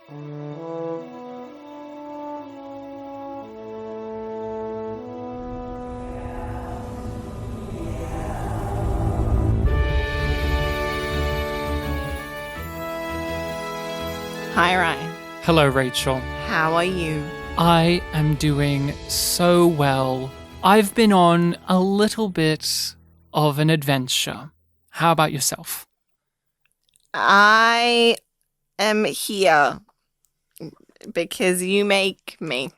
Hi, Ryan. Hello, Rachel. How are you? I am doing so well. I've been on a little bit of an adventure. How about yourself? I am here because you make me.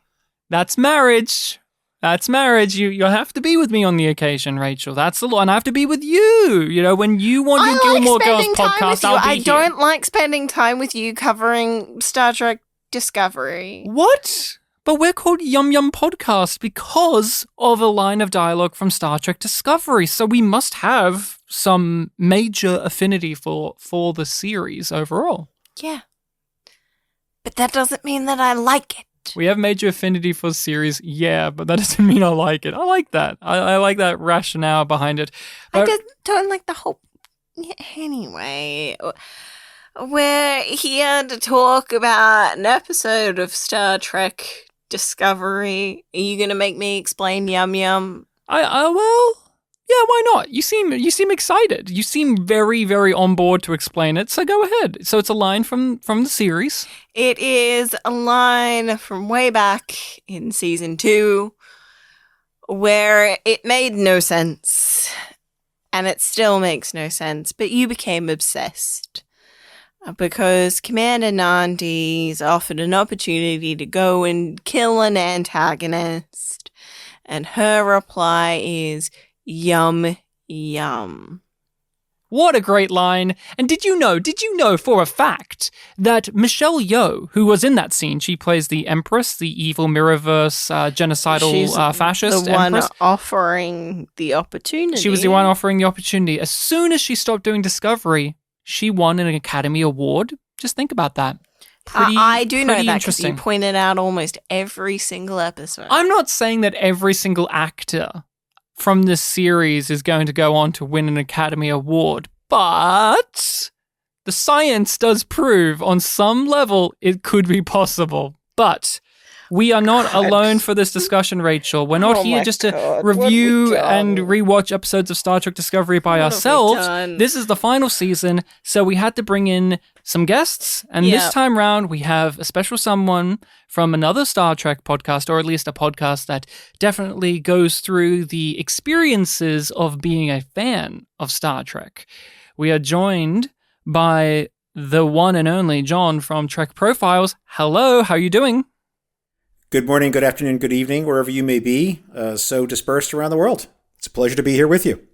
That's marriage. That's marriage. You'll have to be with me on the occasion, Rachel. That's the law. And I have to be with you. You know, when you want your Gilmore Girls podcast, I'll be here. I don't like spending time with you covering Star Trek Discovery. What? But we're called Yum Yum Podcast because of a line of dialogue from Star Trek Discovery. So we must have some major affinity for the series overall. Yeah. But that doesn't mean that I like it. We have major affinity for the series, yeah, but that doesn't mean I like it. I like that. I like that rationale behind it. But I don't like the whole... Anyway, we're here to talk about an episode of Star Trek Discovery. Are you going to make me explain Yum Yum? Well, yeah, why not? You seem excited. You seem very, very on board to explain it, so go ahead. So it's a line from the series. It is a line from way back in season 2 where it made no sense. And it still makes no sense, but you became obsessed. Because Commander Nandi's offered an opportunity to go and kill an antagonist. And her reply is, yum, yum. What a great line. And did you know for a fact that Michelle Yeoh, who was in that scene, she plays the Empress, the evil Mirrorverse genocidal fascist the one Empress. offering the opportunity. She was the one offering the opportunity. As soon as she stopped doing Discovery, she won an Academy Award. Just think about that. I do know that because you pointed out almost every single episode. I'm not saying that every single actor from this series is going to go on to win an Academy Award, but the science does prove on some level it could be possible. But we are not alone for this discussion, Rachel. We're not here just to review and rewatch episodes of Star Trek Discovery by ourselves. This is the final season, so we had to bring in some guests, and this time round we have a special someone from another Star Trek podcast, or at least a podcast that definitely goes through the experiences of being a fan of Star Trek. We are joined by the one and only John from Trek Profiles. Hello, how are you doing? Good morning, good afternoon, good evening, wherever you may be, so dispersed around the world. It's a pleasure to be here with you.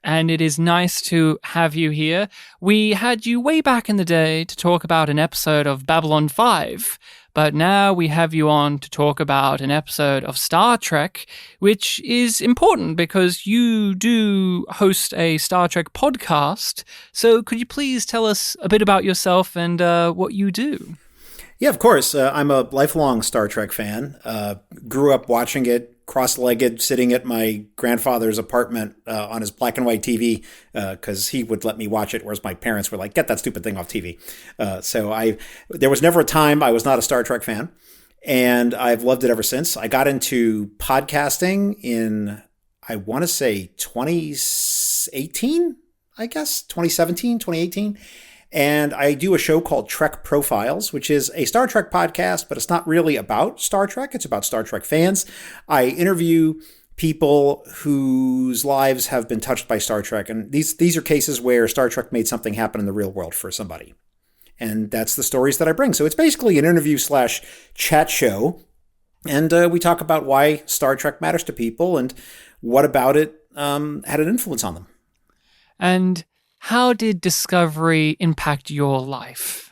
And it is nice to have you here. We had you way back in the day to talk about an episode of Babylon 5, but now we have you on to talk about an episode of Star Trek, which is important because you do host a Star Trek podcast. So could you please tell us a bit about yourself and what you do? Yeah, of course. I'm a lifelong Star Trek fan. Grew up watching it, cross-legged, sitting at my grandfather's apartment on his black and white TV because he would let me watch it, whereas my parents were like, get that stupid thing off TV. There was never a time I was not a Star Trek fan, and I've loved it ever since. I got into podcasting in, I want to say 2018, I guess, 2017, 2018. And I do a show called Trek Profiles, which is a Star Trek podcast, but it's not really about Star Trek. It's about Star Trek fans. I interview people whose lives have been touched by Star Trek. And these are cases where Star Trek made something happen in the real world for somebody. And that's the stories that I bring. So it's basically an interview/chat show. And we talk about why Star Trek matters to people and what about it had an influence on them. And how did Discovery impact your life?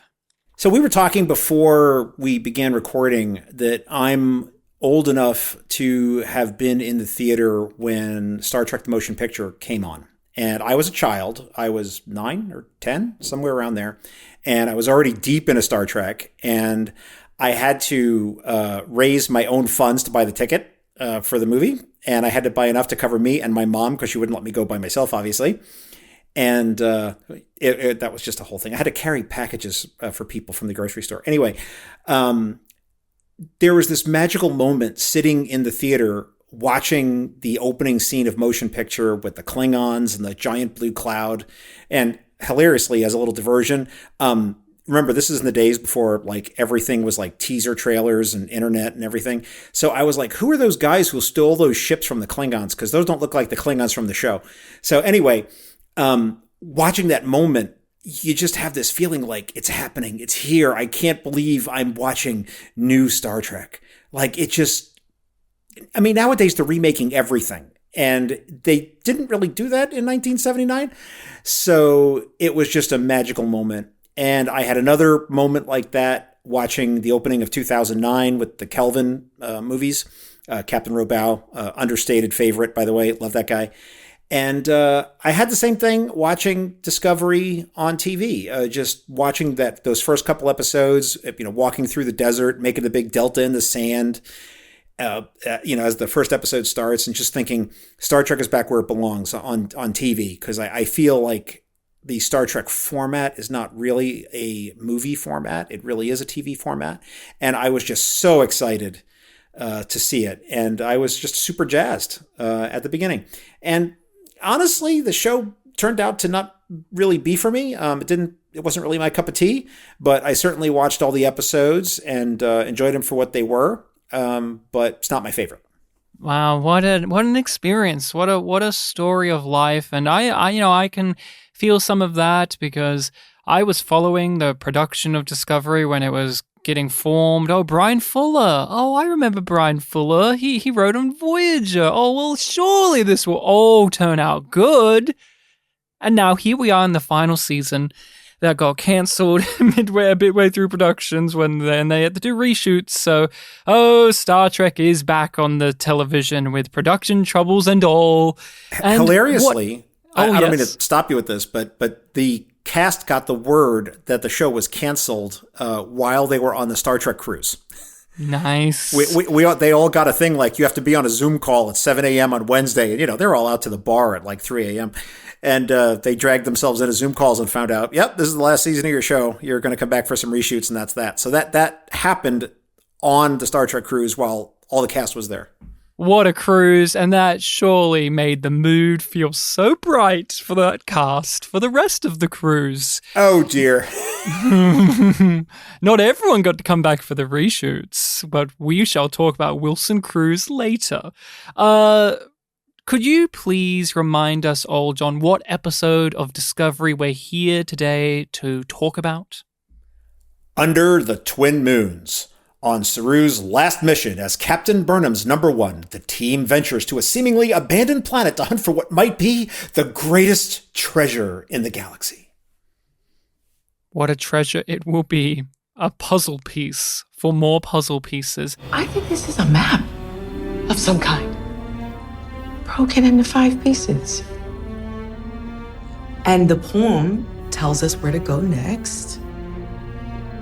So we were talking before we began recording that I'm old enough to have been in the theater when Star Trek The Motion Picture came on. And I was a child. I was 9 or 10, somewhere around there. And I was already deep into Star Trek. And I had to raise my own funds to buy the ticket for the movie. And I had to buy enough to cover me and my mom because she wouldn't let me go by myself, obviously. And that was just a whole thing. I had to carry packages for people from the grocery store. Anyway, there was this magical moment sitting in the theater watching the opening scene of Motion Picture with the Klingons and the giant blue cloud. And hilariously, as a little diversion, remember, this is in the days before like everything was like teaser trailers and internet and everything. So I was like, who are those guys who stole those ships from the Klingons? Because those don't look like the Klingons from the show. So anyway, watching that moment, you just have this feeling like it's happening. It's here. I can't believe I'm watching new Star Trek. Like it just, I mean, nowadays they're remaking everything. And they didn't really do that in 1979. So it was just a magical moment. And I had another moment like that watching the opening of 2009 with the Kelvin movies. Captain Robau, understated favorite, by the way. Love that guy. And I had the same thing watching Discovery on TV, just watching those first couple episodes, walking through the desert, making the big delta in the sand, as the first episode starts, and just thinking Star Trek is back where it belongs on TV, because I feel like the Star Trek format is not really a movie format. It really is a TV format. And I was just so excited to see it. And I was just super jazzed at the beginning. And honestly, the show turned out to not really be for me. It wasn't really my cup of tea, but I certainly watched all the episodes and enjoyed them for what they were. But it's not my favorite. Wow, what an experience! What a story of life, and I can feel some of that because I was following the production of Discovery when it was getting formed. Oh, Brian Fuller! Oh, I remember Brian Fuller. He wrote on Voyager. Oh, well, surely this will all turn out good. And now here we are in the final season. That got cancelled a bit way through productions when they had to do reshoots. So, Star Trek is back on the television with production troubles and all. And hilariously, I don't mean to yes. stop you with this, but the cast got the word that the show was canceled while they were on the Star Trek cruise. Nice. They all got a thing like you have to be on a Zoom call at 7 a.m. on Wednesday. And, they're all out to the bar at like 3 a.m. And they dragged themselves into Zoom calls and found out, yep, this is the last season of your show. You're going to come back for some reshoots, and that's that. So that happened on the Star Trek cruise while all the cast was there. What a cruise, and that surely made the mood feel so bright for that cast for the rest of the cruise. Oh, dear. Not everyone got to come back for the reshoots, but we shall talk about Wilson Cruz later. Could you please remind us all, John, what episode of Discovery we're here today to talk about? Under the Twin Moons. On Saru's last mission as Captain Burnham's number one, the team ventures to a seemingly abandoned planet to hunt for what might be the greatest treasure in the galaxy. What a treasure it will be. A puzzle piece for more puzzle pieces. I think this is a map of some kind, broken into 5 pieces. And the poem tells us where to go next.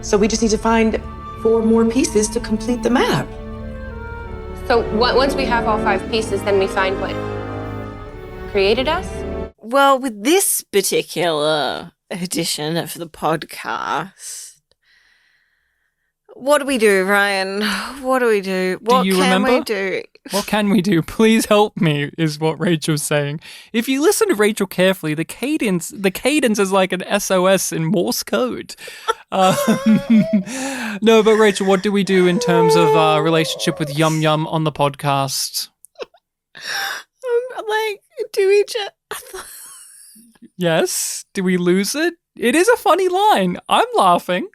So we just need to find 4 more pieces to complete the map. So once we have all 5 pieces, then we find what created us? Well, with this particular edition of the podcast, what do we do, Ryan? What do we do? What you can remember? we do? What can we do? Please help me, is what Rachel's saying. If you listen to Rachel carefully, the cadence is like an SOS in Morse code. No, but Rachel, what do we do in terms of our relationship with Yum Yum on the podcast? Do we just... Yes? Do we lose it? It is a funny line. I'm laughing.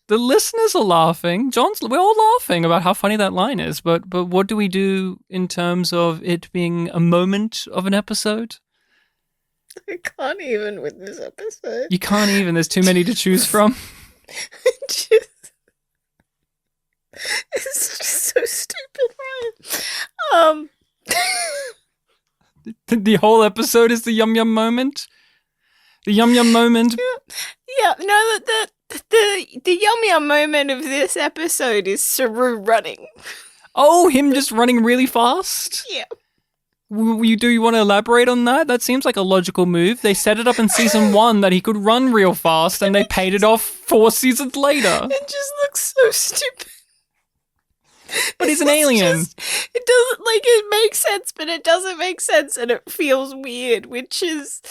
The listeners are laughing. We're all laughing about how funny that line is. But what do we do in terms of it being a moment of an episode? I can't even with this episode. You can't even. There's too many to choose from. It's just so stupid, Ryan. The whole episode is the Yum Yum moment. The Yum Yum moment. Yeah. No, the Yum Yum moment of this episode is Saru running. Oh, him just running really fast? Yeah. Do you want to elaborate on that? That seems like a logical move. They set it up in season 1 that he could run real fast, and they paid it off 4 seasons later. It just looks so stupid. But he's an alien. It doesn't, like, it makes sense, but it doesn't make sense, and it feels weird, which is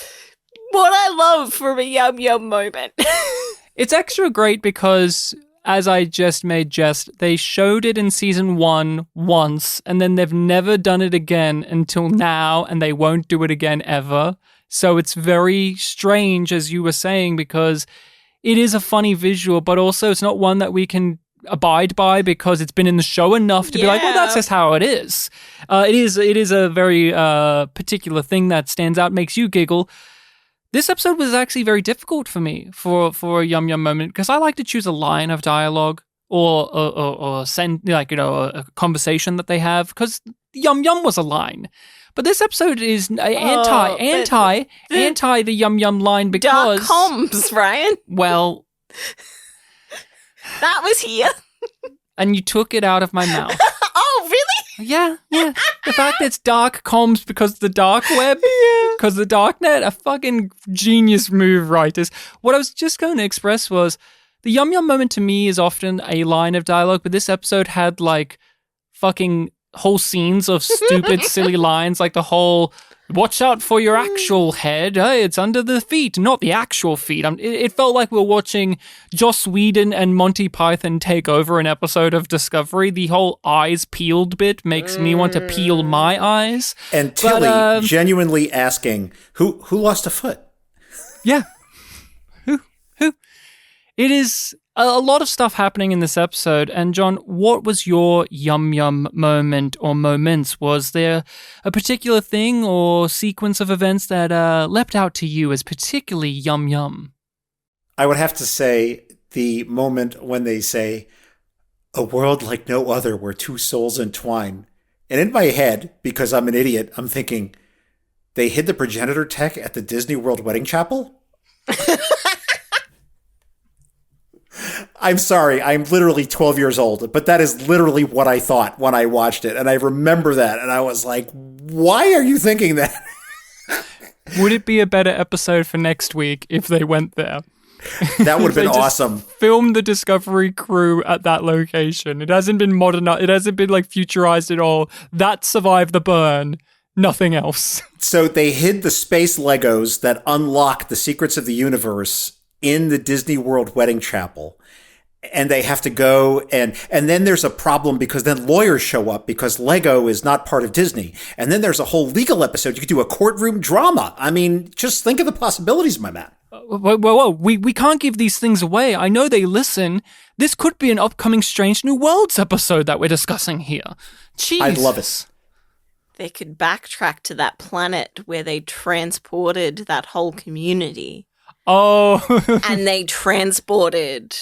what I love from a Yum Yum moment. It's extra great because, as I just made jest, they showed it in season 1 once, and then they've never done it again until now, and they won't do it again ever. So it's very strange, as you were saying, because it is a funny visual, but also it's not one that we can abide by because it's been in the show enough to be like, well, that's just how it is. It is a very particular thing that stands out, makes you giggle. This episode was actually very difficult for me for a Yum Yum moment because I like to choose a line of dialogue or send, like, you know, a conversation that they have, because Yum Yum was a line. But this episode is anti the Yum Yum line because... Dark comms, Ryan. Well... That was here. And you took it out of my mouth. Oh, really? Yeah. The fact that it's dark comms because the dark web, because the dark net, a fucking genius move, writers. What I was just going to express was the Yum Yum moment to me is often a line of dialogue, but this episode had like fucking whole scenes of stupid, silly lines, like the whole... Watch out for your actual head. Hey, it's under the feet, not the actual feet. It felt like we were watching Joss Whedon and Monty Python take over an episode of Discovery. The whole eyes peeled bit makes me want to peel my eyes. And Tilly genuinely asking, who lost a foot? Yeah. Who? It is a lot of stuff happening in this episode. And John, what was your Yum Yum moment or moments? Was there a particular thing or sequence of events that leapt out to you as particularly Yum Yum? I would have to say the moment when they say, a world like no other where two souls entwine. And in my head, because I'm an idiot, I'm thinking, they hid the progenitor tech at the Disney World Wedding Chapel? I'm sorry, I'm literally 12 years old, but that is literally what I thought when I watched it. And I remember that, and I was like, why are you thinking that? Would it be a better episode for next week if they went there? That would have been awesome. Film the Discovery crew at that location. It hasn't been modernized. It hasn't been like futurized at all. That survived the burn. Nothing else. So they hid the space Legos that unlock the secrets of the universe in the Disney World Wedding Chapel. And they have to go and then there's a problem because then lawyers show up because Lego is not part of Disney. And then there's a whole legal episode. You could do a courtroom drama. I mean, just think of the possibilities, my man. Whoa. We can't give these things away. I know they listen. This could be an upcoming Strange New Worlds episode that we're discussing here. Jeez. I'd love it. They could backtrack to that planet where they transported that whole community. Oh. And they transported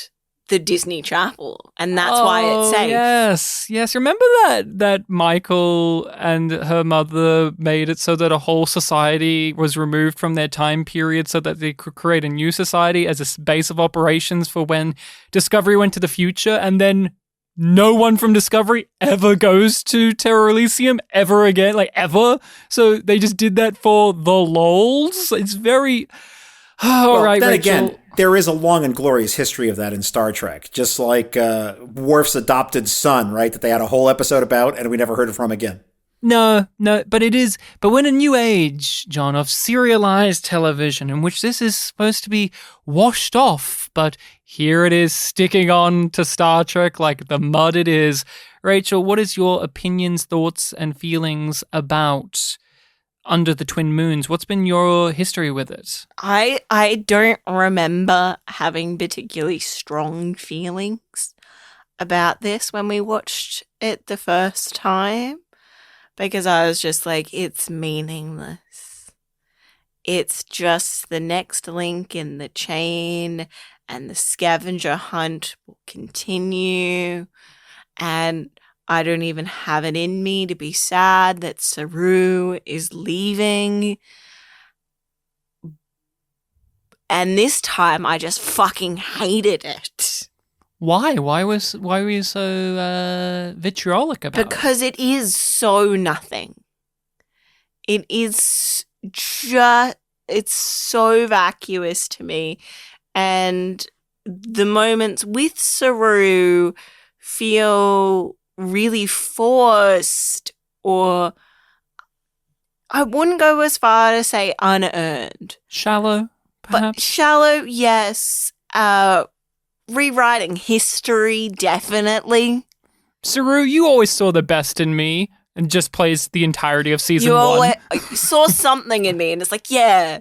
the Disney Chapel. And that's why it's safe. Yes. Remember that Michael and her mother made it so that a whole society was removed from their time period so that they could create a new society as a base of operations for when Discovery went to the future, and then no one from Discovery ever goes to Terra Elysium ever again, like ever. So they just did that for the lols. It's very... all right, then Rachel. Again, there is a long and glorious history of that in Star Trek, just like Worf's adopted son, right? That they had a whole episode about, and we never heard from again. No, but it is. But when a new age, John, of serialized television, in which this is supposed to be washed off, but here it is sticking on to Star Trek like the mud it is. Rachel, what is your opinions, thoughts, and feelings about Under the Twin Moons? What's been your history with it? I don't remember having particularly strong feelings about this when we watched it the first time, because I was just like, it's meaningless. It's just the next link in the chain, and the scavenger hunt will continue, and I don't even have it in me to be sad that Saru is leaving. And this time I just fucking hated it. Why? Why were you so vitriolic about it? Because it is so nothing. It is just, it's so vacuous to me. And the moments with Saru feel really forced, or I wouldn't go as far to say unearned. Shallow, perhaps? But shallow, yes. Rewriting history, definitely. Saru, you always saw the best in me and just plays the entirety of season You one. always saw something in me, and it's like, yeah,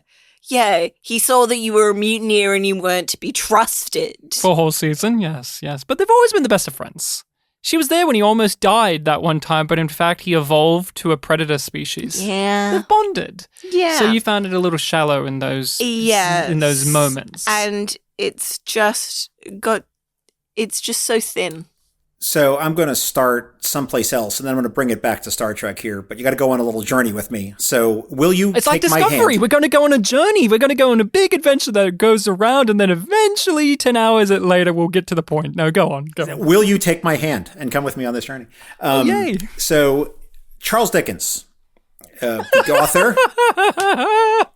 he saw that you were a mutineer and you weren't to be trusted. For a whole season, yes. But they've always been the best of friends. She was there when he almost died that one time, but in fact, he evolved to a predator species. Yeah. They've bonded. Yeah. So you found it a little shallow in those moments. And it's just so thin. So I'm going to start someplace else, and then I'm going to bring it back to Star Trek here. But you got to go on a little journey with me. So will you It's take like my Discovery. hand? We're going to go on a journey. We're going to go on a big adventure that goes around, and then eventually, 10 hours later, we'll get to the point. No, go on. Will you take my hand and come with me on this journey? Yay. So Charles Dickens, the author.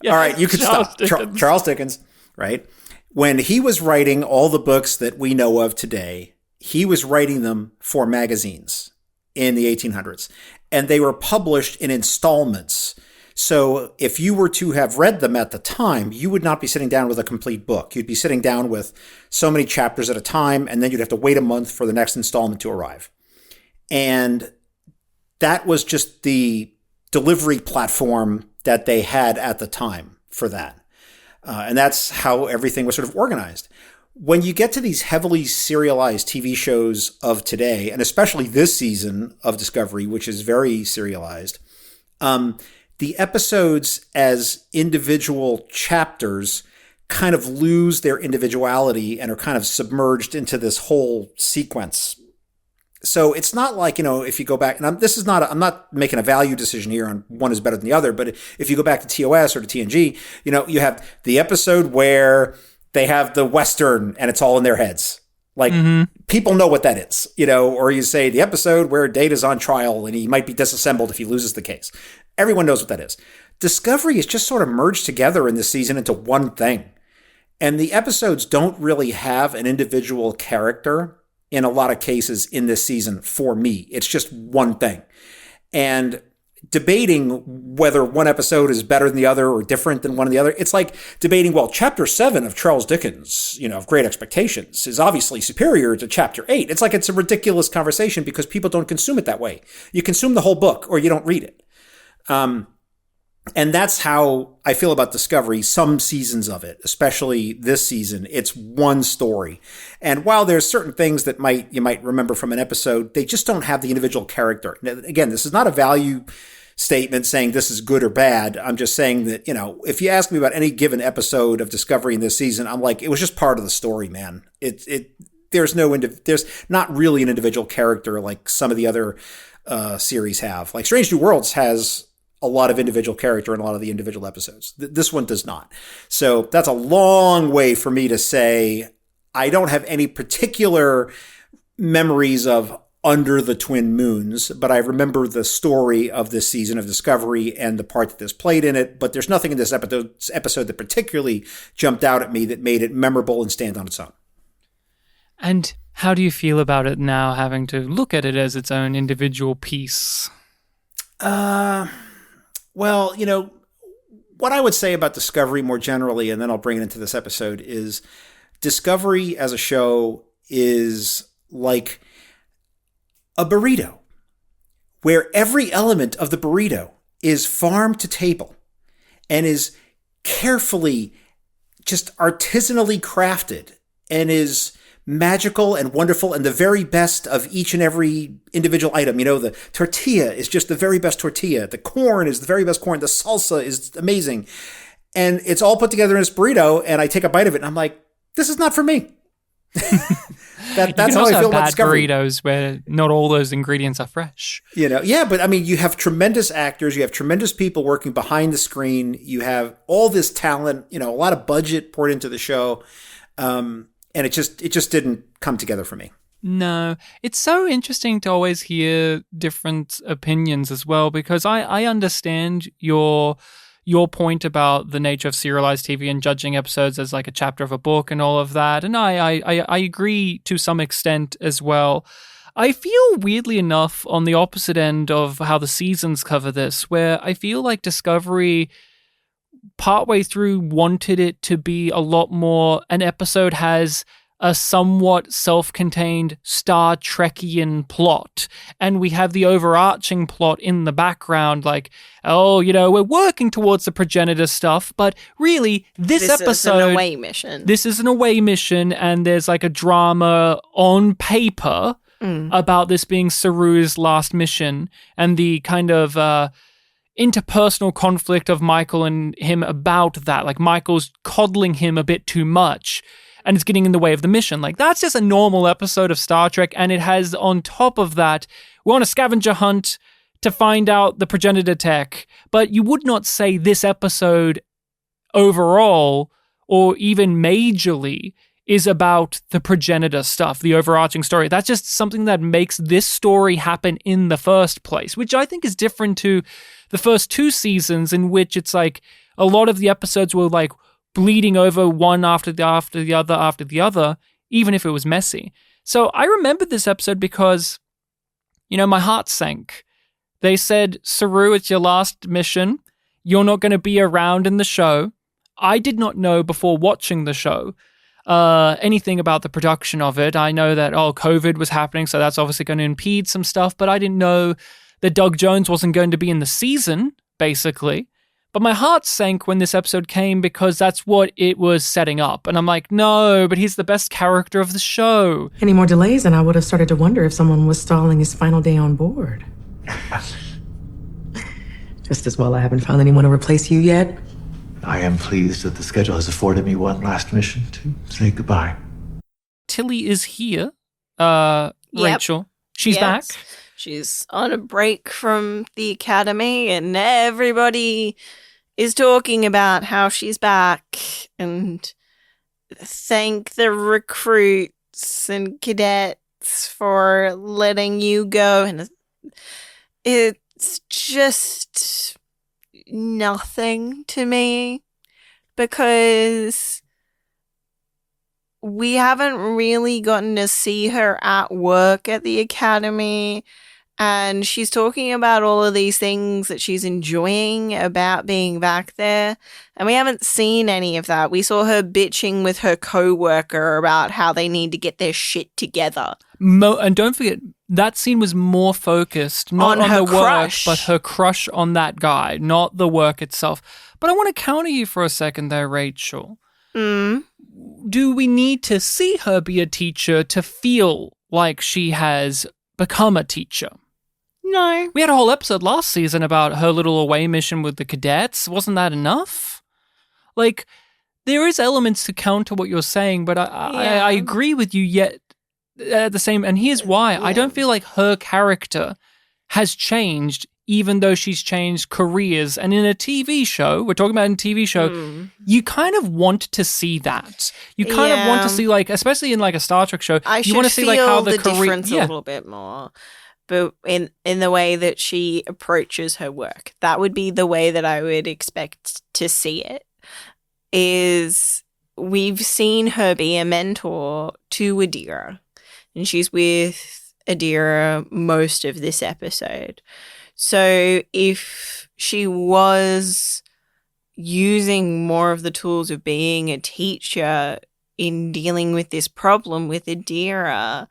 Yes, All right, you can stop. Dickens. Charles Dickens, right? When he was writing all the books that we know of today, he was writing them for magazines in the 1800s, and they were published in installments. So if you were to have read them at the time, you would not be sitting down with a complete book. You'd be sitting down with so many chapters at a time, and then you'd have to wait a month for the next installment to arrive. And that was just the delivery platform that they had at the time for that. And that's how everything was sort of organized. When you get to these heavily serialized TV shows of today, and especially this season of Discovery, which is very serialized, the episodes as individual chapters kind of lose their individuality and are kind of submerged into this whole sequence. So it's not like, if you go back, and I'm not making a value decision here on one is better than the other, but if you go back to TOS or to TNG, you have the episode where they have the Western and it's all in their heads. Like, people know what that is, or you say the episode where Data's on trial and he might be disassembled if he loses the case. Everyone knows what that is. Discovery is just sort of merged together in this season into one thing. And the episodes don't really have an individual character in a lot of cases in this season for me. It's just one thing. And debating whether one episode is better than the other or different than one of the other, it's like debating, well, Chapter 7 of Charles Dickens, of Great Expectations, is obviously superior to Chapter 8. It's like it's a ridiculous conversation because people don't consume it that way. You consume the whole book or you don't read it. And that's how I feel about Discovery, some seasons of it, especially this season. It's one story. And while there's certain things that you might remember from an episode, they just don't have the individual character. Now, again, this is not a value statement saying this is good or bad. I'm just saying that, if you ask me about any given episode of Discovery in this season, I'm like, it was just part of the story, man. There's not really an individual character like some of the other series have. Like Strange New Worlds has a lot of individual character in a lot of the individual episodes. This one does not. So that's a long way for me to say I don't have any particular memories of Under the Twin Moons, but I remember the story of this season of Discovery and the part that this played in it. But there's nothing in this episode that particularly jumped out at me that made it memorable and stand on its own. And how do you feel about it now, having to look at it as its own individual piece? Well, what I would say about Discovery more generally, and then I'll bring it into this episode, is Discovery as a show is like a burrito, where every element of the burrito is farm to table and is carefully, just artisanally crafted and is magical and wonderful and the very best of each and every individual item. The tortilla is just the very best tortilla. The corn is the very best corn. The salsa is amazing. And it's all put together in this burrito, and I take a bite of it, and I'm like, this is not for me. That's how I feel about Discovery. Burritos where not all those ingredients are fresh. Yeah, but I mean, you have tremendous actors, you have tremendous people working behind the screen, you have all this talent, a lot of budget poured into the show. And it just didn't come together for me. No, it's so interesting to always hear different opinions as well, because I understand your point about the nature of serialized TV and judging episodes as like a chapter of a book and all of that, and I agree to some extent as well. I feel weirdly enough on the opposite end of how the seasons cover this, where I feel like Discovery partway through wanted it to be a lot more, an episode has a somewhat self-contained Star Trekian plot, and we have the overarching plot in the background, like, oh, we're working towards the progenitor stuff, but really, this episode is an away mission. This is an away mission, and there's like a drama on paper about this being Saru's last mission, and the kind of interpersonal conflict of Michael and him about that. Like, Michael's coddling him a bit too much, and it's getting in the way of the mission. Like, that's just a normal episode of Star Trek, and it has, on top of that, we're on a scavenger hunt to find out the progenitor tech, but you would not say this episode overall, or even majorly, is about the progenitor stuff, the overarching story. That's just something that makes this story happen in the first place, which I think is different to the first two seasons, in which it's like a lot of the episodes were like bleeding over one after the other, even if it was messy. So I remember this episode because, my heart sank. They said, Saru, it's your last mission. You're not going to be around in the show. I did not know before watching the show anything about the production of it. I know that, COVID was happening, so that's obviously going to impede some stuff, but I didn't know that Doug Jones wasn't going to be in the season, basically. But my heart sank when this episode came, because that's what it was setting up. And I'm like, no, but he's the best character of the show. Any more delays, and I would have started to wonder if someone was stalling his final day on board. Just as well I haven't found anyone to replace you yet. I am pleased that the schedule has afforded me one last mission to say goodbye. Tilly is here. Yep. Rachel. She's back. She's on a break from the academy, and everybody is talking about how she's back, and thank the recruits and cadets for letting you go. And it's just nothing to me, because we haven't really gotten to see her at work at the academy, and she's talking about all of these things that she's enjoying about being back there, and we haven't seen any of that. We saw her bitching with her co-worker about how they need to get their shit together. And don't forget, that scene was more focused not on her the crush. work, but her crush on that guy, not the work itself. But I want to counter you for a second there, Rachel. Do we need to see her be a teacher to feel like she has become a teacher? No. We had a whole episode last season about her little away mission with the cadets. Wasn't that enough? Like, there is elements to counter what you're saying, but I agree with you yet at the same, and here's why. I don't feel like her character has changed, even though she's changed careers. And in a TV show, we're talking about in a TV show, you kind of want to see that. You kind of want to see, like, especially in like a Star Trek show, I you want to see like how the career difference a little bit more. But in the way that she approaches her work, that would be the way that I would expect to see it. Is we've seen her be a mentor to Adira, and she's with Adira most of this episode. So if she was using more of the tools of being a teacher in dealing with this problem with Adira,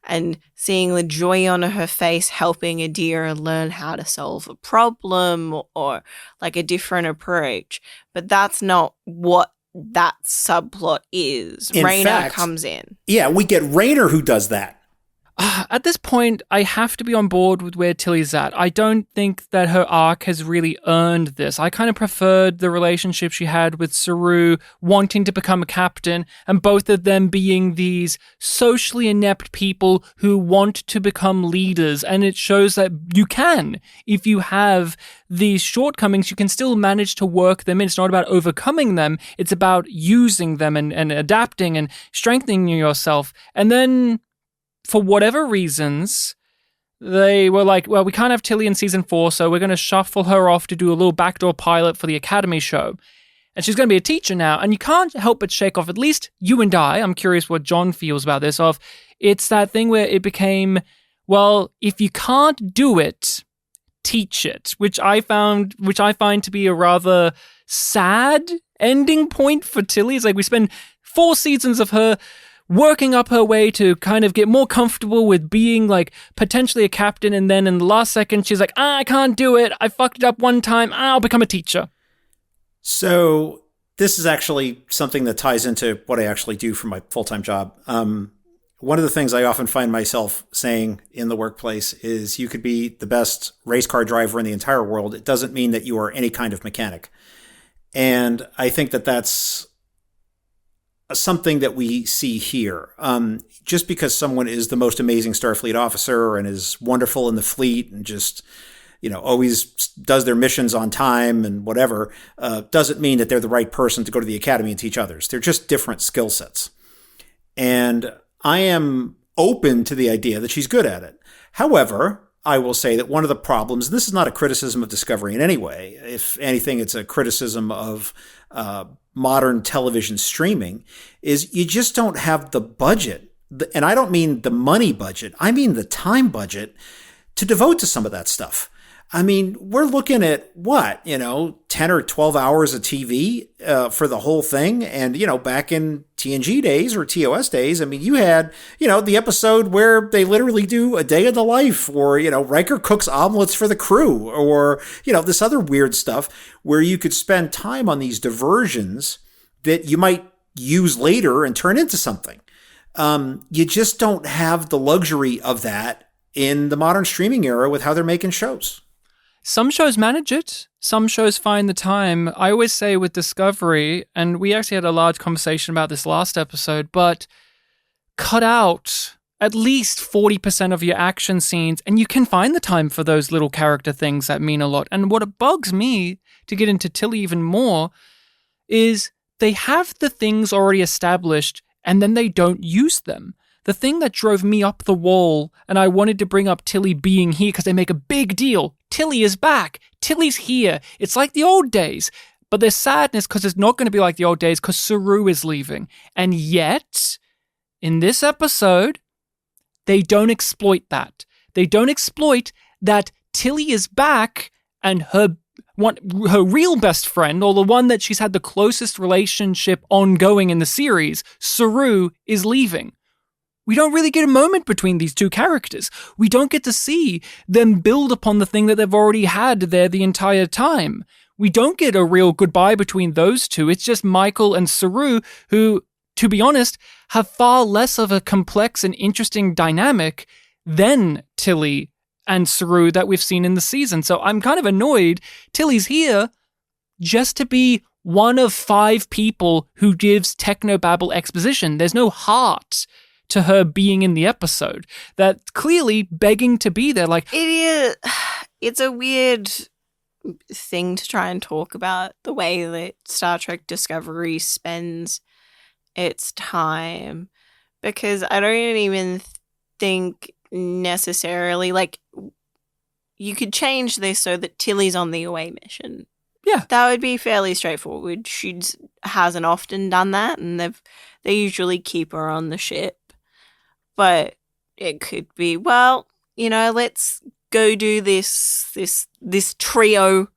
and seeing the joy on her face helping Adira learn how to solve a problem, or like a different approach. But that's not what that subplot is. Raynor comes in. Yeah, we get Raynor who does that. At this point, I have to be on board with where Tilly's at. I don't think that her arc has really earned this. I kind of preferred the relationship she had with Saru wanting to become a captain, and both of them being these socially inept people who want to become leaders. And it shows that you can. If you have these shortcomings, you can still manage to work them in. It's not about overcoming them. It's about using them and adapting and strengthening yourself. And then for whatever reasons, they were like, well, we can't have Tilly in season 4, so we're going to shuffle her off to do a little backdoor pilot for the Academy show. And she's going to be a teacher now. And you can't help but shake off, at least you and I'm curious what John feels about this, of it's that thing where it became, well, if you can't do it, teach it, which I find to be a rather sad ending point for Tilly. It's like we spend 4 seasons of her working up her way to kind of get more comfortable with being like potentially a captain, and then in the last second she's like, I can't do it, I fucked it up one time, I'll become a teacher. So this is actually something that ties into what I actually do for my full-time job. One of the things I often find myself saying in the workplace is you could be the best race car driver in the entire world. It doesn't mean that you are any kind of mechanic. And I think that that's something that we see here. Just because someone is the most amazing Starfleet officer and is wonderful in the fleet and just, always does their missions on time and whatever, doesn't mean that they're the right person to go to the academy and teach others. They're just different skill sets. And I am open to the idea that she's good at it. However, I will say that one of the problems, and this is not a criticism of Discovery in any way, if anything, it's a criticism of modern television streaming, is you just don't have the budget. And I don't mean the money budget. I mean the time budget to devote to some of that stuff. I mean, we're looking at what, 10 or 12 hours of TV for the whole thing. And, back in TNG days or TOS days, I mean, you had, the episode where they literally do a day of the life, or, Riker cooks omelets for the crew, or, this other weird stuff where you could spend time on these diversions that you might use later and turn into something. You just don't have the luxury of that in the modern streaming era with how they're making shows. Some shows manage it. Some shows find the time. I always say with Discovery, and we actually had a large conversation about this last episode, but cut out at least 40% of your action scenes, and you can find the time for those little character things that mean a lot. And what bugs me, to get into Tilly even more, is they have the things already established, and then they don't use them. The thing that drove me up the wall, and I wanted to bring up Tilly being here because they make a big deal. Tilly is back. Tilly's here. It's like the old days. But there's sadness because it's not going to be like the old days because Saru is leaving. And yet, in this episode, they don't exploit that. They don't exploit that Tilly is back and her real best friend, or the one that she's had the closest relationship ongoing in the series, Saru, is leaving. We don't really get a moment between these two characters. We don't get to see them build upon the thing that they've already had there the entire time. We don't get a real goodbye between those two. It's just Michael and Saru, who, to be honest, have far less of a complex and interesting dynamic than Tilly and Saru that we've seen in the season. So I'm kind of annoyed. Tilly's here just to be one of 5 people who gives technobabble exposition. There's no heart to her being in the episode. That's clearly begging to be there. Like, it's a weird thing to try and talk about, the way that Star Trek Discovery spends its time, because I don't even think necessarily, like, you could change this so that Tilly's on the away mission. Yeah. That would be fairly straightforward. She hasn't often done that, and they usually keep her on the ship. But it could be, well, let's go do this trio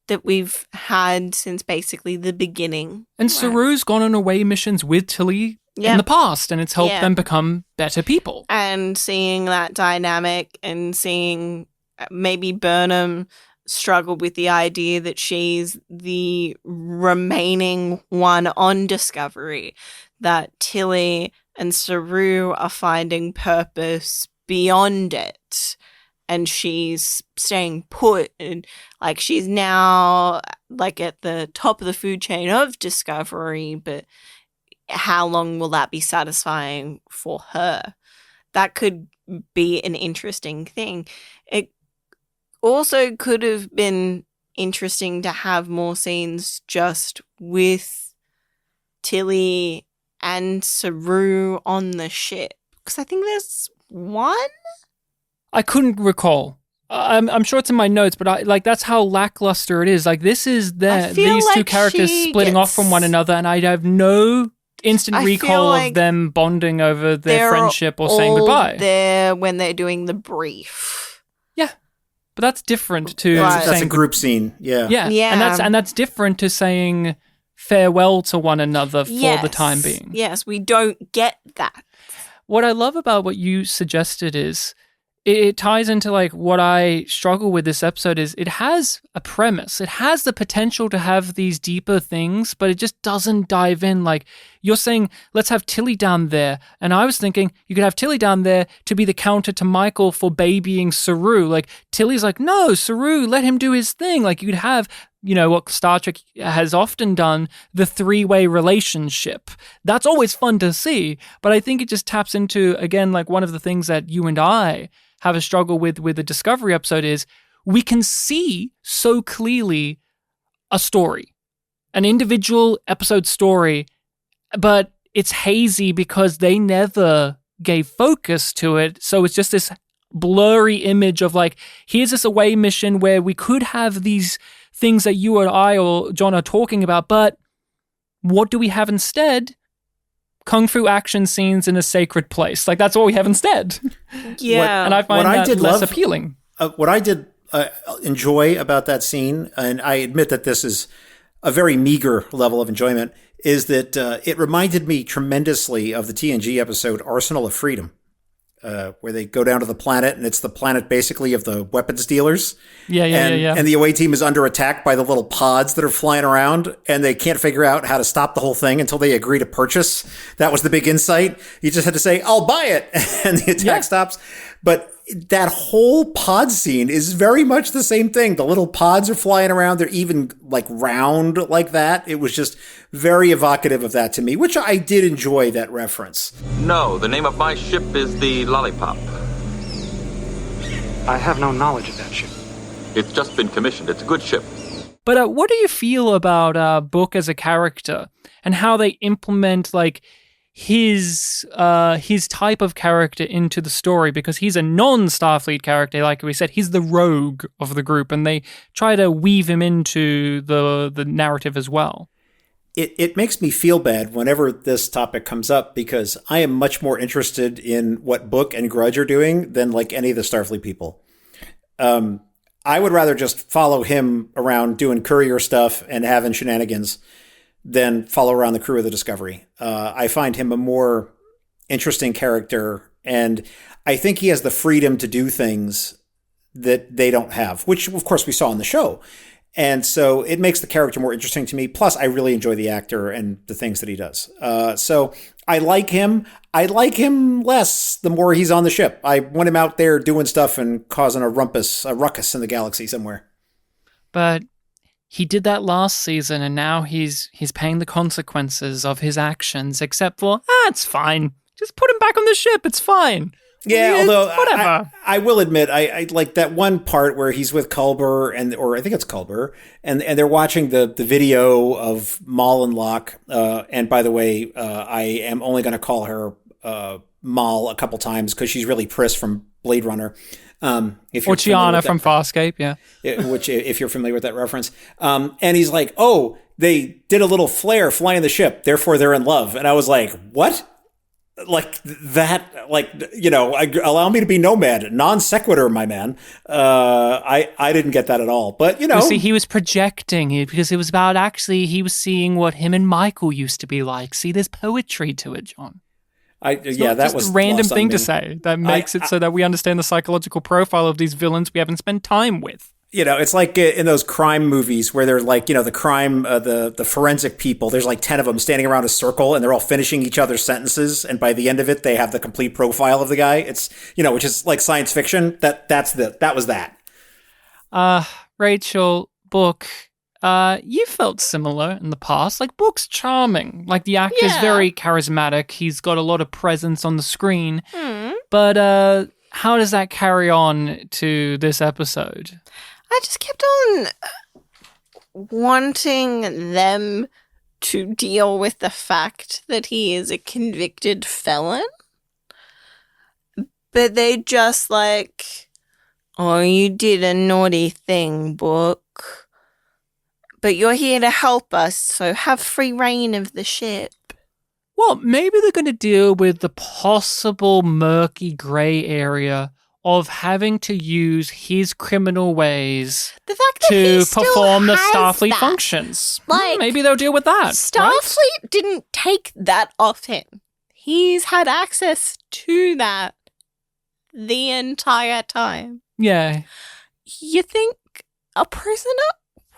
that we've had since basically the beginning. And Saru's gone on away missions with Tilly in the past, and it's helped them become better people. And seeing that dynamic, and seeing maybe Burnham struggle with the idea that she's the remaining one on Discovery, that Tilly and Saru are finding purpose beyond it, and she's staying put, and like she's now like at the top of the food chain of Discovery, but how long will that be satisfying for her? That could be an interesting thing. It also could have been interesting to have more scenes just with Tilly and Saru on the ship, because I think there's one? I couldn't recall. I'm sure it's in my notes, but that's how lackluster it is. Like, this is these two characters splitting off from one another, and I have no instant recall of them bonding over their friendship or saying goodbye. There when they're doing the brief. Yeah, but that's different to that's a group scene. Yeah, and that's different to saying farewell to one another for the time being. Yes, we don't get that. What I love about what you suggested is it ties into like what I struggle with this episode is it has a premise. It has the potential to have these deeper things, but it just doesn't dive in. Like you're saying, let's have Tilly down there. And I was thinking you could have Tilly down there to be the counter to Michael for babying Saru. Like Tilly's like, no, Saru, let him do his thing. Like you could have, what Star Trek has often done, the three-way relationship. That's always fun to see. But I think it just taps into, again, like one of the things that you and I have a struggle with the Discovery episode is we can see so clearly a story, an individual episode story, but it's hazy because they never gave focus to it. So it's just this blurry image of like, here's this away mission where we could have these things that you or I or John are talking about, but what do we have instead? Kung fu action scenes in a sacred place. Like, that's what we have instead. Yeah. And I find that less appealing. What I did enjoy about that scene, and I admit that this is a very meager level of enjoyment, is that it reminded me tremendously of the TNG episode Arsenal of Freedom, where they go down to the planet, and it's the planet basically of the weapons dealers. Yeah. And the away team is under attack by the little pods that are flying around, and they can't figure out how to stop the whole thing until they agree to purchase. That was the big insight. You just had to say, I'll buy it, and the attack stops. But that whole pod scene is very much the same thing. The little pods are flying around. They're even like round like that. It was just very evocative of that to me, which I did enjoy that reference. No, the name of my ship is the Lollipop. I have no knowledge of that ship. It's just been commissioned. It's a good ship. But what do you feel about Book as a character and how they implement like his type of character into the story? Because he's a non-Starfleet character, like we said, he's the rogue of the group, and they try to weave him into the narrative as well. It makes me feel bad whenever this topic comes up because I am much more interested in what Book and Grudge are doing than like any of the Starfleet people. I would rather just follow him around doing courier stuff and having shenanigans than follow around the crew of the Discovery. I find him a more interesting character, and I think he has the freedom to do things that they don't have, which of course we saw in the show. And so it makes the character more interesting to me. Plus, I really enjoy the actor and the things that he does. So I like him. I like him less the more he's on the ship. I want him out there doing stuff and causing a ruckus in the galaxy somewhere. But he did that last season, and now he's paying the consequences of his actions, except for, it's fine. Just put him back on the ship. It's fine. Yeah, although whatever. I will admit, I like that one part where he's with Culber, or I think it's Culber, and they're watching the video of Mal and Locke. And by the way, I am only going to call her Mal a couple times because she's really Pris from Blade Runner. Or Chiana from Farscape, yeah. Which, if you're familiar with that reference. And he's like, oh, they did a little flare flying the ship, therefore they're in love. And I was like, what? Like that, allow me to be nomad, non sequitur, my man. I didn't get that at all, but You see, he was projecting it because it was about he was seeing what him and Michael used to be like. See, there's poetry to it, John. That was a random thing to say that makes it so that we understand the psychological profile of these villains we haven't spent time with. It's like in those crime movies where they're like, the crime, the forensic people, there's like 10 of them standing around a circle and they're all finishing each other's sentences. And by the end of it, they have the complete profile of the guy. It's, which is like science fiction. That was that. Rachel, Book, you felt similar in the past. Like, Book's charming. Like, the actor's very charismatic. He's got a lot of presence on the screen. But how does that carry on to this episode? I just kept on wanting them to deal with the fact that he is a convicted felon But they just like, oh, you did a naughty thing, Book. But you're here to help us, so have free reign of the ship. Well, maybe they're going to deal with the possible murky grey area of having to use his criminal ways The fact that he to still perform the has Starfleet that. functions. Like, Maybe they'll deal with that. Starfleet didn't take that off him. He's had access to that the entire time. Yeah. You think a prisoner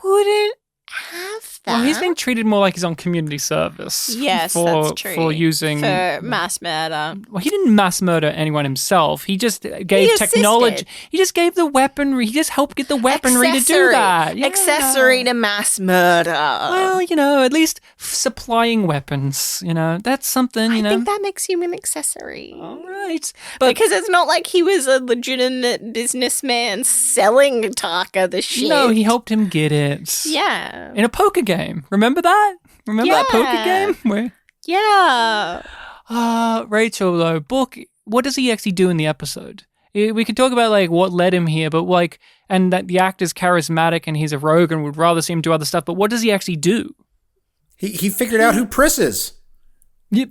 wouldn't have that? Well, he's being treated more like he's on community service. Yes, for, that's true. For using... For mass murder. Well, he didn't mass murder anyone himself. He just gave assisted. technology. He just gave the weaponry. He just helped get the weaponry to do that. Yeah. Accessory to mass murder. Well, at least supplying weapons. That's something, I think that makes you an accessory. All right. But Because it's not like he was a legitimate businessman selling Taka the shit. no, he helped him get it. Yeah. In a poker game. Remember that? Remember that poker game? Where... Yeah. Rachel, though, Book, what does he actually do in the episode? We could talk about, like, what led him here, but, like, and that the actor's charismatic and he's a rogue and would rather see him do other stuff, but what does he actually do? He figured out who Pris is. He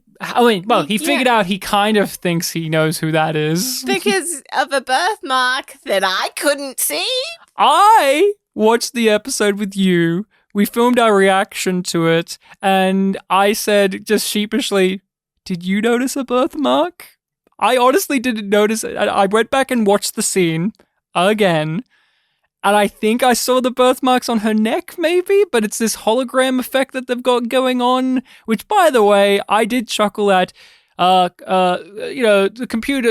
figured out he kind of thinks he knows who that is. Because of a birthmark that I couldn't see. I watched the episode with you. We filmed our reaction to it, and I said just sheepishly, "Did you notice a birthmark?" I honestly didn't notice it. I went back and watched the scene again, and I think I saw the birthmarks on her neck, maybe, but it's this hologram effect that they've got going on, which, by the way, I did chuckle at. The computer,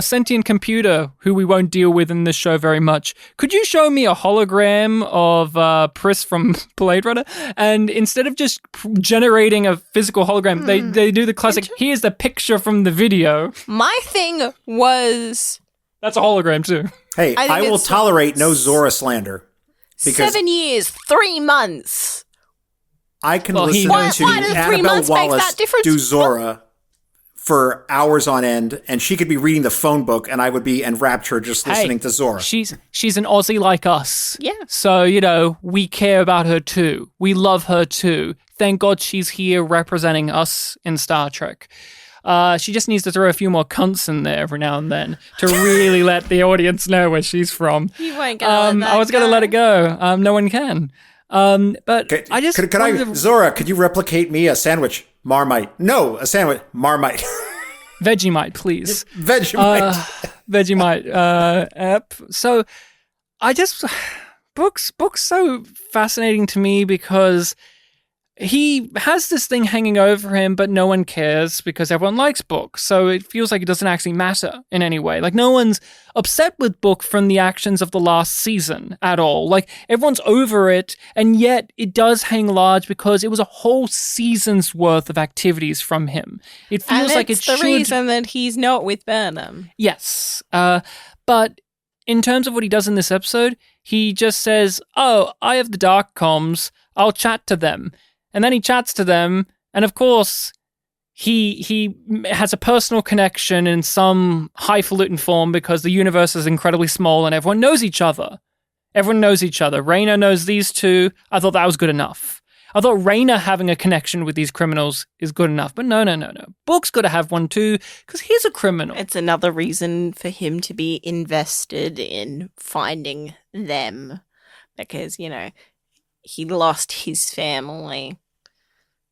sentient computer who we won't deal with in this show very much. Could you show me a hologram of Pris from Blade Runner? And instead of just generating a physical hologram, they do the classic, here's the picture from the video. My thing was... That's a hologram too. Hey, I will tolerate no Zora slander. Because 7 years, 3 months. I can Well, listen Why to does 3 Annabelle months make Wallace that difference? do Zora for hours on end, and she could be reading the phone book, and I would be enraptured just listening to Zora. She's an Aussie like us. Yeah. So, we care about her too. We love her too. Thank God she's here representing us in Star Trek. She just needs to throw a few more cunts in there every now and then to really let the audience know where she's from. You weren't going to let that I was going to let it go. No one can. But I just... Zora, could you replicate me a sandwich? Marmite. No, a sandwich. Marmite. Vegemite, please. Vegemite. Vegemite. So I just... Book's so fascinating to me because he has this thing hanging over him, but no one cares because everyone likes Book. So it feels like it doesn't actually matter in any way. Like, no one's upset with Book from the actions of the last season at all. Like, everyone's over it, and yet it does hang large because it was a whole season's worth of activities from him. It feels like it should... It's the reason that he's not with Burnham. Yes. But in terms of what he does in this episode, he just says, "Oh, I have the dark comms. I'll chat to them." And then he chats to them, and of course, he has a personal connection in some highfalutin form because the universe is incredibly small and everyone knows each other. Everyone knows each other. Rayna knows these two. I thought that was good enough. I thought Rayna having a connection with these criminals is good enough, but no. Book's got to have one too, because he's a criminal. It's another reason for him to be invested in finding them, because, he lost his family.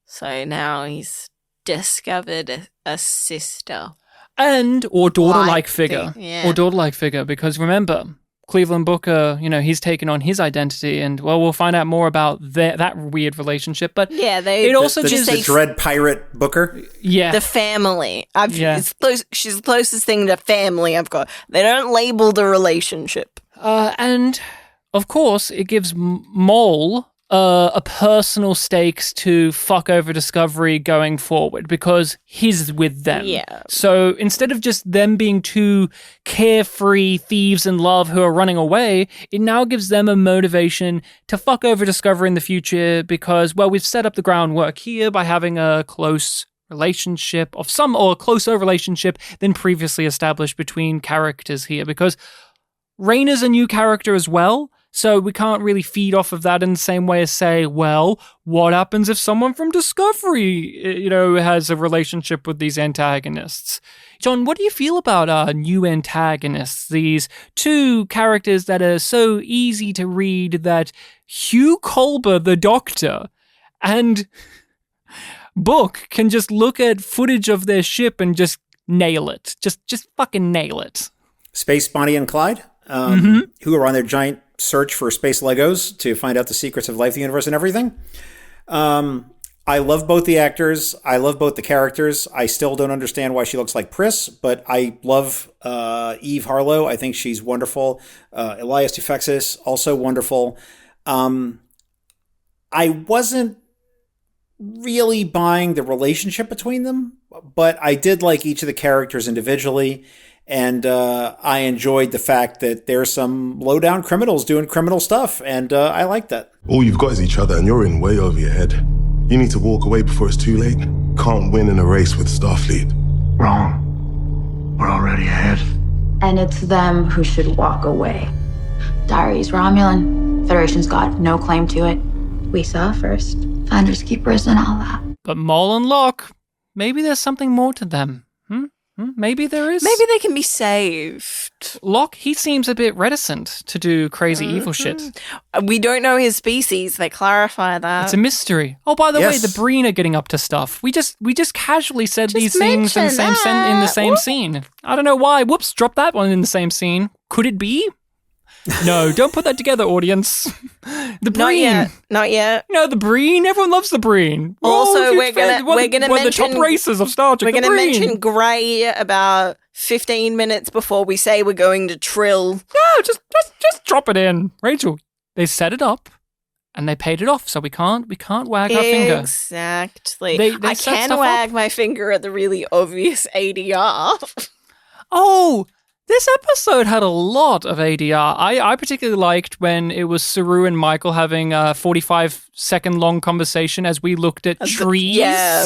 So now he's discovered a sister. Or daughter-like figure. Yeah. Or daughter-like figure, because remember, Cleveland Booker, he's taken on his identity, and, well, we'll find out more about that weird relationship, but yeah, it also the just... The Dread Pirate Booker? Yeah. The family. She's the closest thing to family I've got. They don't label the relationship. And... Of course, it gives Mole a personal stakes to fuck over Discovery going forward because he's with them. Yeah. So instead of just them being two carefree thieves in love who are running away, it now gives them a motivation to fuck over Discovery in the future because, well, we've set up the groundwork here by having a close relationship of some or closer relationship than previously established between characters here, because Rayna's a new character as well, so we can't really feed off of that in the same way as say, well, what happens if someone from Discovery, has a relationship with these antagonists? John, what do you feel about our new antagonists, these two characters that are so easy to read that Hugh Culber, the Doctor, and Book can just look at footage of their ship and just nail it. Just fucking nail it. Space Bonnie and Clyde, who are on their giant search for space Legos to find out the secrets of life, the universe, and everything. I love both the actors. I love both the characters. I still don't understand why she looks like Pris, but I love Eve Harlow. I think she's wonderful. Elias Tufexis, also wonderful. I wasn't really buying the relationship between them, but I did like each of the characters individually. And I enjoyed the fact that there's some low-down criminals doing criminal stuff, and I like that. All you've got is each other, and you're in way over your head. You need to walk away before it's too late. Can't win in a race with Starfleet. Wrong. We're already ahead. And it's them who should walk away. Diary's Romulan. Federation's got no claim to it. We saw first. Finders, keepers, and all that. But Maul and Locke, maybe there's something more to them. Maybe there is. Maybe they can be saved. Locke, he seems a bit reticent to do crazy evil shit. We don't know his species. They clarify that. It's a mystery. Oh, by the way, the Breen are getting up to stuff. We just casually said these things in the same scene. I don't know why. Whoops, drop that one in the same scene. Could it be? No, don't put that together, audience. The Breen. Not yet. No, the Breen. Everyone loves the Breen. Also, we're gonna mention the top races of Star Trek. We're gonna mention Grey about 15 minutes before we say we're going to Trill. No, just drop it in, Rachel. They set it up, and they paid it off, so we can't wag our finger. Exactly. They I set can stuff wag up. my finger at the really obvious ADR. Oh. This episode had a lot of ADR. I particularly liked when it was Saru and Michael having a 45-second long conversation as we looked at trees. Yeah.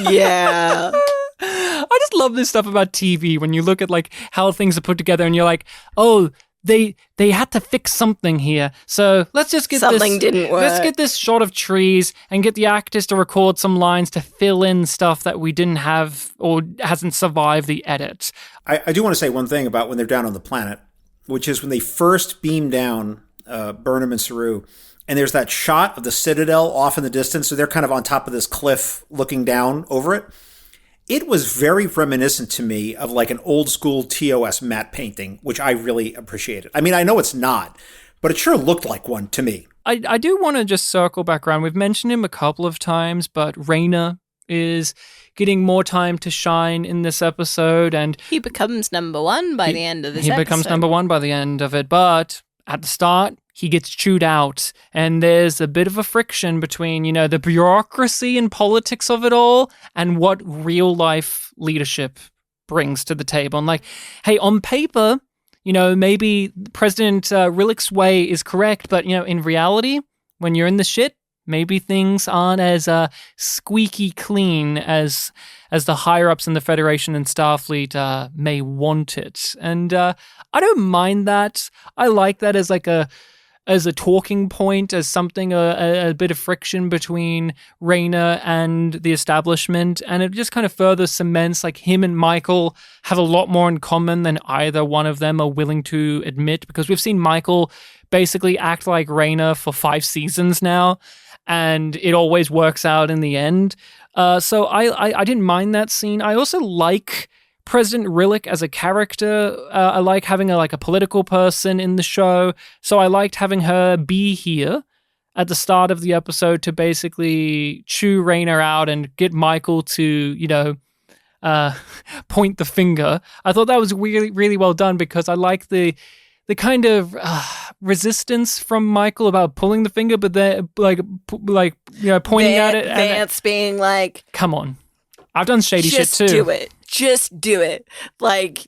Yeah. I just love this stuff about TV when you look at like how things are put together and you're like, oh, they had to fix something here. So let's just get something didn't work. Let's get this shot of trees and get the actors to record some lines to fill in stuff that we didn't have or hasn't survived the edit. I do want to say one thing about when they're down on the planet, which is when they first beam down Burnham and Saru, and there's that shot of the Citadel off in the distance, so they're kind of on top of this cliff looking down over it. It was very reminiscent to me of like an old school TOS matte painting, which I really appreciated. I mean, I know it's not, but it sure looked like one to me. I do want to just circle back around. We've mentioned him a couple of times, but Rayna is getting more time to shine in this episode, and he becomes number one by the end of this episode. He becomes number one by the end of it, but at the start, he gets chewed out, and there's a bit of a friction between, the bureaucracy and politics of it all and what real-life leadership brings to the table. And like, hey, on paper, maybe President Rillick's way is correct, but, in reality, when you're in the shit, maybe things aren't as squeaky clean as the higher-ups in the Federation and Starfleet may want it. And I don't mind that. I like that as a talking point, as something, a bit of friction between Rayna and the establishment. And it just kind of further cements like him and Michael have a lot more in common than either one of them are willing to admit, because we've seen Michael basically act like Rayna for 5 seasons now, and it always works out in the end. So I didn't mind that scene. I also like President Rillick as a character. I like having a political person in the show. So I liked having her be here at the start of the episode to basically chew Rayna out and get Michael to, point the finger. I thought that was really, really well done, because I like the kind of resistance from Michael about pulling the finger, but then pointing at it. Vance being like, come on. I've done shady shit too. Just do it. Like,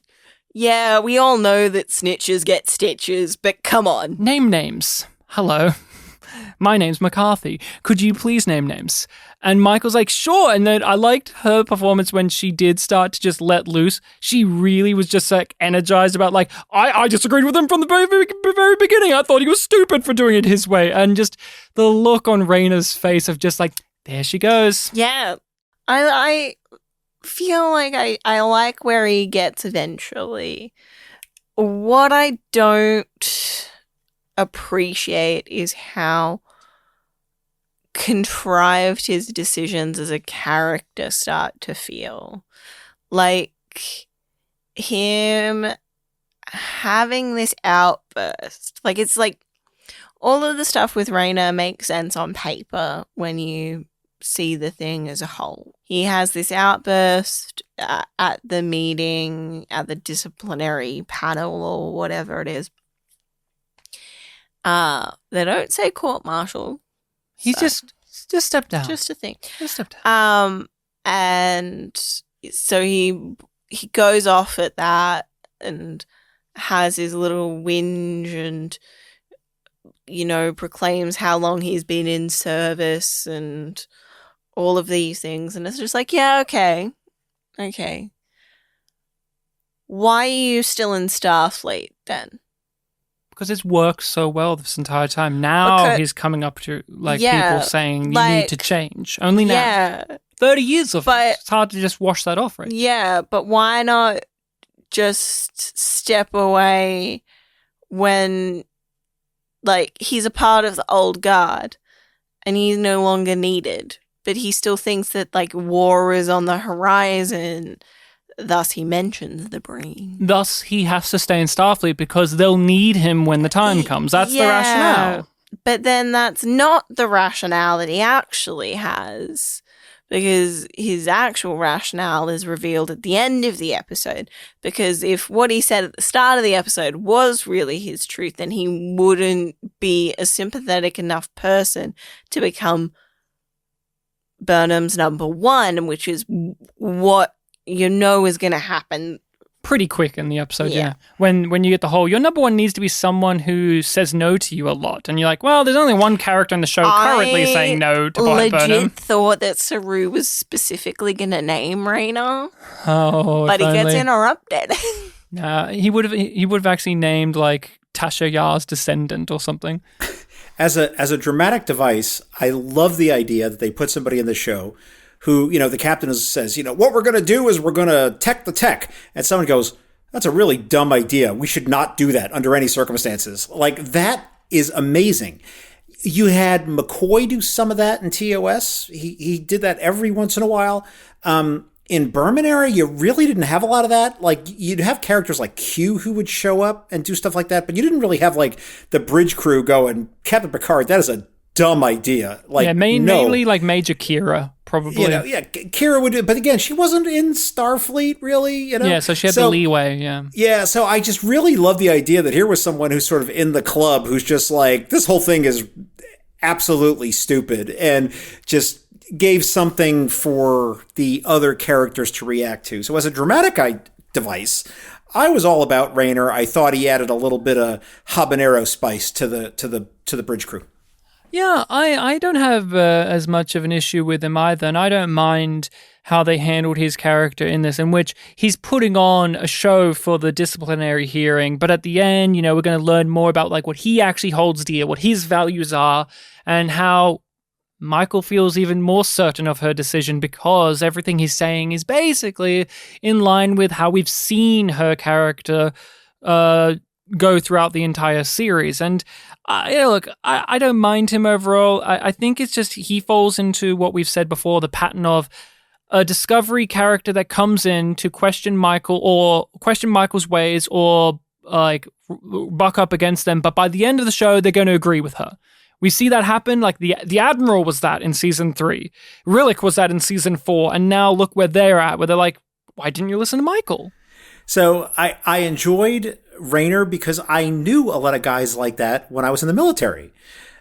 yeah, we all know that snitches get stitches, but come on. Name names. Hello. My name's McCarthy. Could you please name names? And Michael's like, sure. And then I liked her performance when she did start to just let loose. She really was just like energized about like, I disagreed with him from the very beginning. I thought he was stupid for doing it his way. And just the look on Raina's face of just like, there she goes. Yeah. I feel like I like where he gets eventually. What I don't appreciate is how contrived his decisions as a character start to feel. Like him having this outburst. Like it's like all of the stuff with Raina makes sense on paper when you see the thing as a whole. He has this outburst at the meeting, at the disciplinary panel or whatever it is. They don't say court-martial. He's just stepped down. Just a thing. Just stepped down. And so he goes off at that and has his little whinge and, you know, proclaims how long he's been in service and all of these things. And it's just like, yeah, okay. Why are you still in Starfleet then? Because it's worked so well this entire time. Now he's coming up to people saying you need to change. Only now. Yeah. 30 years of it. It's hard to just wash that off, right? Yeah, but why not just step away when he's a part of the old guard and he's no longer needed, but he still thinks that war is on the horizon. Thus, he mentions the brain. Thus, he has to stay in Starfleet because they'll need him when the time comes. That's the rationale. But then that's not the rationale that he actually has, because his actual rationale is revealed at the end of the episode. Because if what he said at the start of the episode was really his truth, then he wouldn't be a sympathetic enough person to become Burnham's number one, which is what you know is going to happen pretty quick in the episode. Yeah. When you get the whole, your number one needs to be someone who says no to you a lot, and you're like, well, there's only one character in the show currently saying no to Burnham. I legit thought that Saru was specifically going to name Raina. Oh, but he gets interrupted. He would have actually named Tasha Yar's descendant or something. As a dramatic device, I love the idea that they put somebody in the show who, the captain says, what we're going to do is we're going to tech the tech. And someone goes, that's a really dumb idea. We should not do that under any circumstances. That is amazing. You had McCoy do some of that in TOS. He did that every once in a while. In Berman era, you really didn't have a lot of that. You'd have characters like Q who would show up and do stuff like that, but you didn't really have the bridge crew going, Captain Picard, that is a dumb idea. Mainly Major Kira, probably. Kira would do, but again, she wasn't in Starfleet, really, Yeah, so she had the leeway, yeah. Yeah, so I just really love the idea that here was someone who's sort of in the club who's just this whole thing is absolutely stupid, and just gave something for the other characters to react to. So as a dramatic device, I was all about Rayner. I thought he added a little bit of habanero spice to the bridge crew. Yeah, I don't have as much of an issue with him either, and I don't mind how they handled his character in this, in which he's putting on a show for the disciplinary hearing, but at the end, we're going to learn more about what he actually holds dear, what his values are, and how Michael feels even more certain of her decision because everything he's saying is basically in line with how we've seen her character go throughout the entire series. And I don't mind him overall. I think it's just he falls into what we've said before, the pattern of a Discovery character that comes in to question Michael or question Michael's ways or buck up against them, but by the end of the show, they're going to agree with her. We see that happen. The Admiral was that in season 3. Rillick was that in season 4. And now look where they're at, where they're like, why didn't you listen to Michael? So I enjoyed Rayner because I knew a lot of guys like that when I was in the military.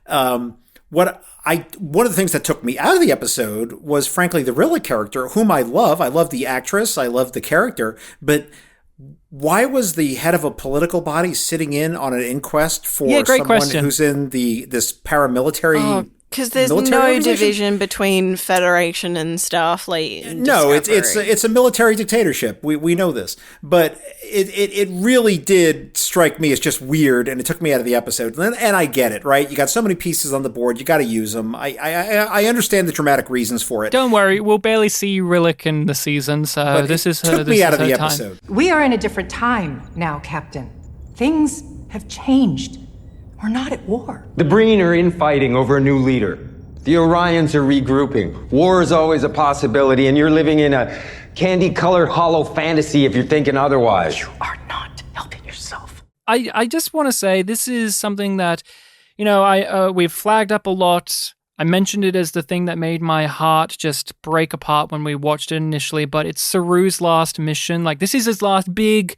One of the things that took me out of the episode was, frankly, the Rillick character, whom I love. I love the actress. I love the character. But why was the head of a political body sitting in on an inquest for someone who's in this paramilitary Because there's military no division between Federation and Starfleet. And no, Discovery. it's a military dictatorship. We know this, but it really did strike me as just weird, and it took me out of the episode. And I get it, right? You got so many pieces on the board, you got to use them. I understand the dramatic reasons for it. Don't worry, we'll barely see Rillick in the season, so But this is took her. me This out is of the her time. episode. We are in a different time now, Captain. Things have changed. We're not at war. The Breen are infighting over a new leader. The Orions are regrouping. War is always a possibility, and you're living in a candy-colored hollow fantasy if you're thinking otherwise. You are not helping yourself. I just want to say this is something that, we've flagged up a lot. I mentioned it as the thing that made my heart just break apart when we watched it initially, but it's Saru's last mission. Like, this is his last big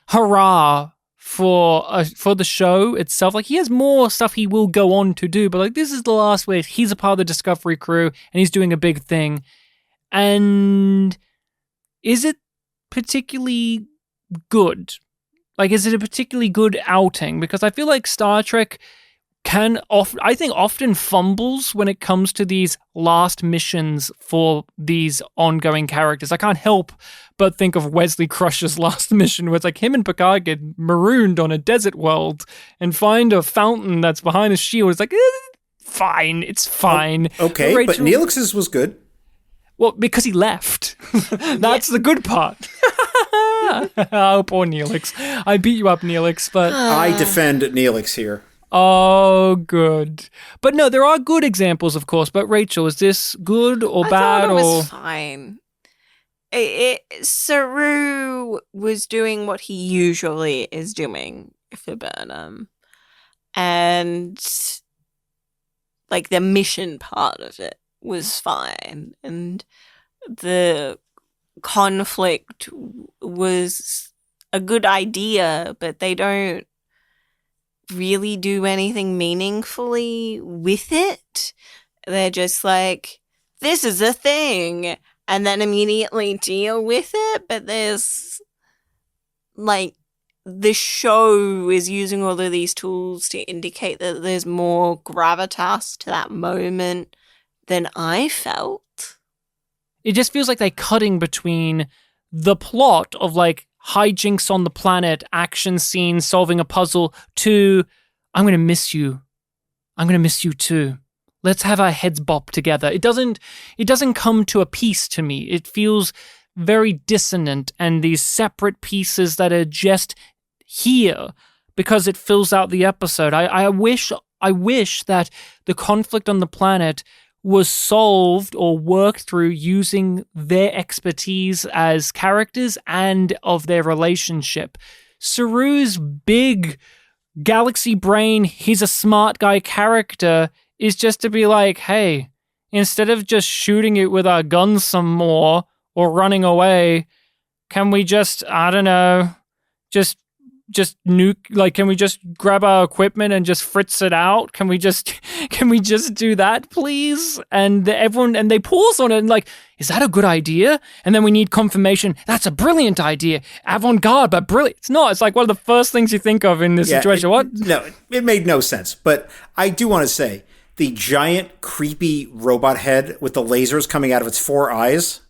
hurrah for the show itself. Like, he has more stuff he will go on to do, but like, this is the last where he's a part of the Discovery crew and he's doing a big thing. And is it particularly good? Like, is it a particularly good outing? Because I feel like Star Trek often fumbles when it comes to these last missions for these ongoing characters. I can't help but think of Wesley Crusher's last mission, where it's like him and Picard get marooned on a desert world and find a fountain that's behind a shield. It's like, fine, it's fine. Okay, but Neelix's was good. Well, because he left. That's the good part. Oh, poor Neelix. I beat you up, Neelix, but... I defend Neelix here. Oh, good. But no, there are good examples, of course. But Rachel, is this good or bad? I thought it was fine. Saru was doing what he usually is doing for Burnham. And, like, the mission part of it was fine. And the conflict was a good idea, but they don't really do anything meaningfully with it. They're just like, this is a thing, and then immediately deal with it. But there's, like, the show is using all of these tools to indicate that there's more gravitas to that moment than I felt. It just feels like they're cutting between the plot of, like, hijinks on the planet, action scenes, solving a puzzle, to, I'm going to miss you. I'm going to miss you too. Let's have our heads bop together. It doesn't come to a piece to me. It feels very dissonant, and these separate pieces that are just here because it fills out the episode. I wish that the conflict on the planet was solved or worked through using their expertise as characters and of their relationship. Saru's big galaxy brain, he's a smart guy character, is just to be like, hey, instead of just shooting it with our guns some more or running away, can we just, I don't know, just nuke, like, can we just grab our equipment and just fritz it out? Can we just do that, please? And they pause on it and like, is that a good idea? And then we need confirmation. That's a brilliant idea. Avant-garde, but brilliant. It's not. It's like one of the first things you think of in this situation. It made no sense. But I do want to say, the giant, creepy robot head with the lasers coming out of its 4 eyes,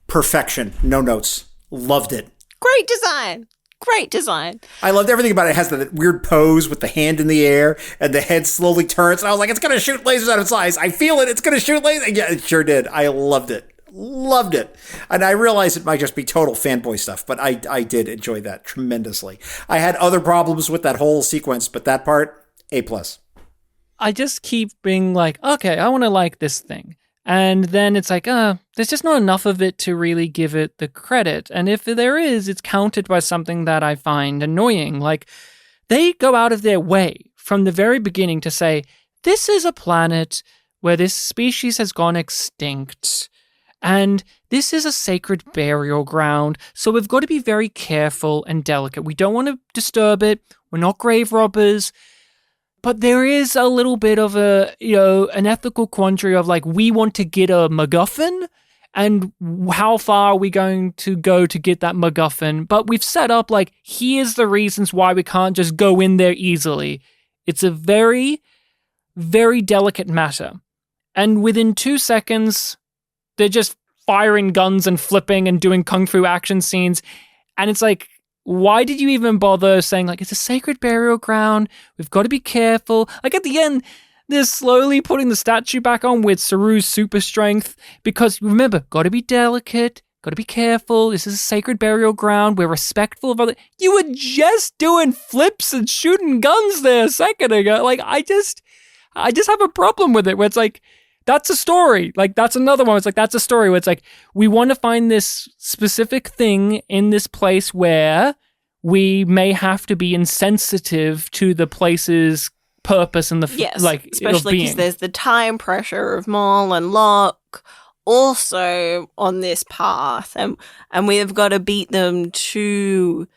perfection. No notes. Loved it. Great design. Great design. I loved everything about it. It has that weird pose with the hand in the air and the head slowly turns. And I was like, it's going to shoot lasers out of its eyes. I feel it. It's going to shoot lasers. And yeah, it sure did. I loved it. Loved it. And I realize it might just be total fanboy stuff, but I did enjoy that tremendously. I had other problems with that whole sequence, but that part, A+. I just keep being like, okay, I want to like this thing. And then it's like, there's just not enough of it to really give it the credit. And if there is, it's countered by something that I find annoying. Like, they go out of their way from the very beginning to say, this is a planet where this species has gone extinct. And this is a sacred burial ground. So we've got to be very careful and delicate. We don't want to disturb it. We're not grave robbers. But there is a little bit of an ethical quandary of like, we want to get a MacGuffin, and how far are we going to go to get that MacGuffin? But we've set up like, here's the reasons why we can't just go in there easily. It's a very very delicate matter. And within 2 seconds, they're just firing guns and flipping and doing kung fu action scenes. And it's like, why did you even bother saying, like, it's a sacred burial ground, we've got to be careful? Like, at the end, they're slowly putting the statue back on with Saru's super strength, because remember, got to be delicate, got to be careful, this is a sacred burial ground, we're respectful of other... You were just doing flips and shooting guns there a second ago. Like, I just have a problem with it, where it's like, that's a story. Like, that's another one. It's like, that's a story where it's like, we want to find this specific thing in this place where we may have to be insensitive to the place's purpose and the yes, like, especially because there's the time pressure of Maul and Locke also on this path, and we've got to beat them to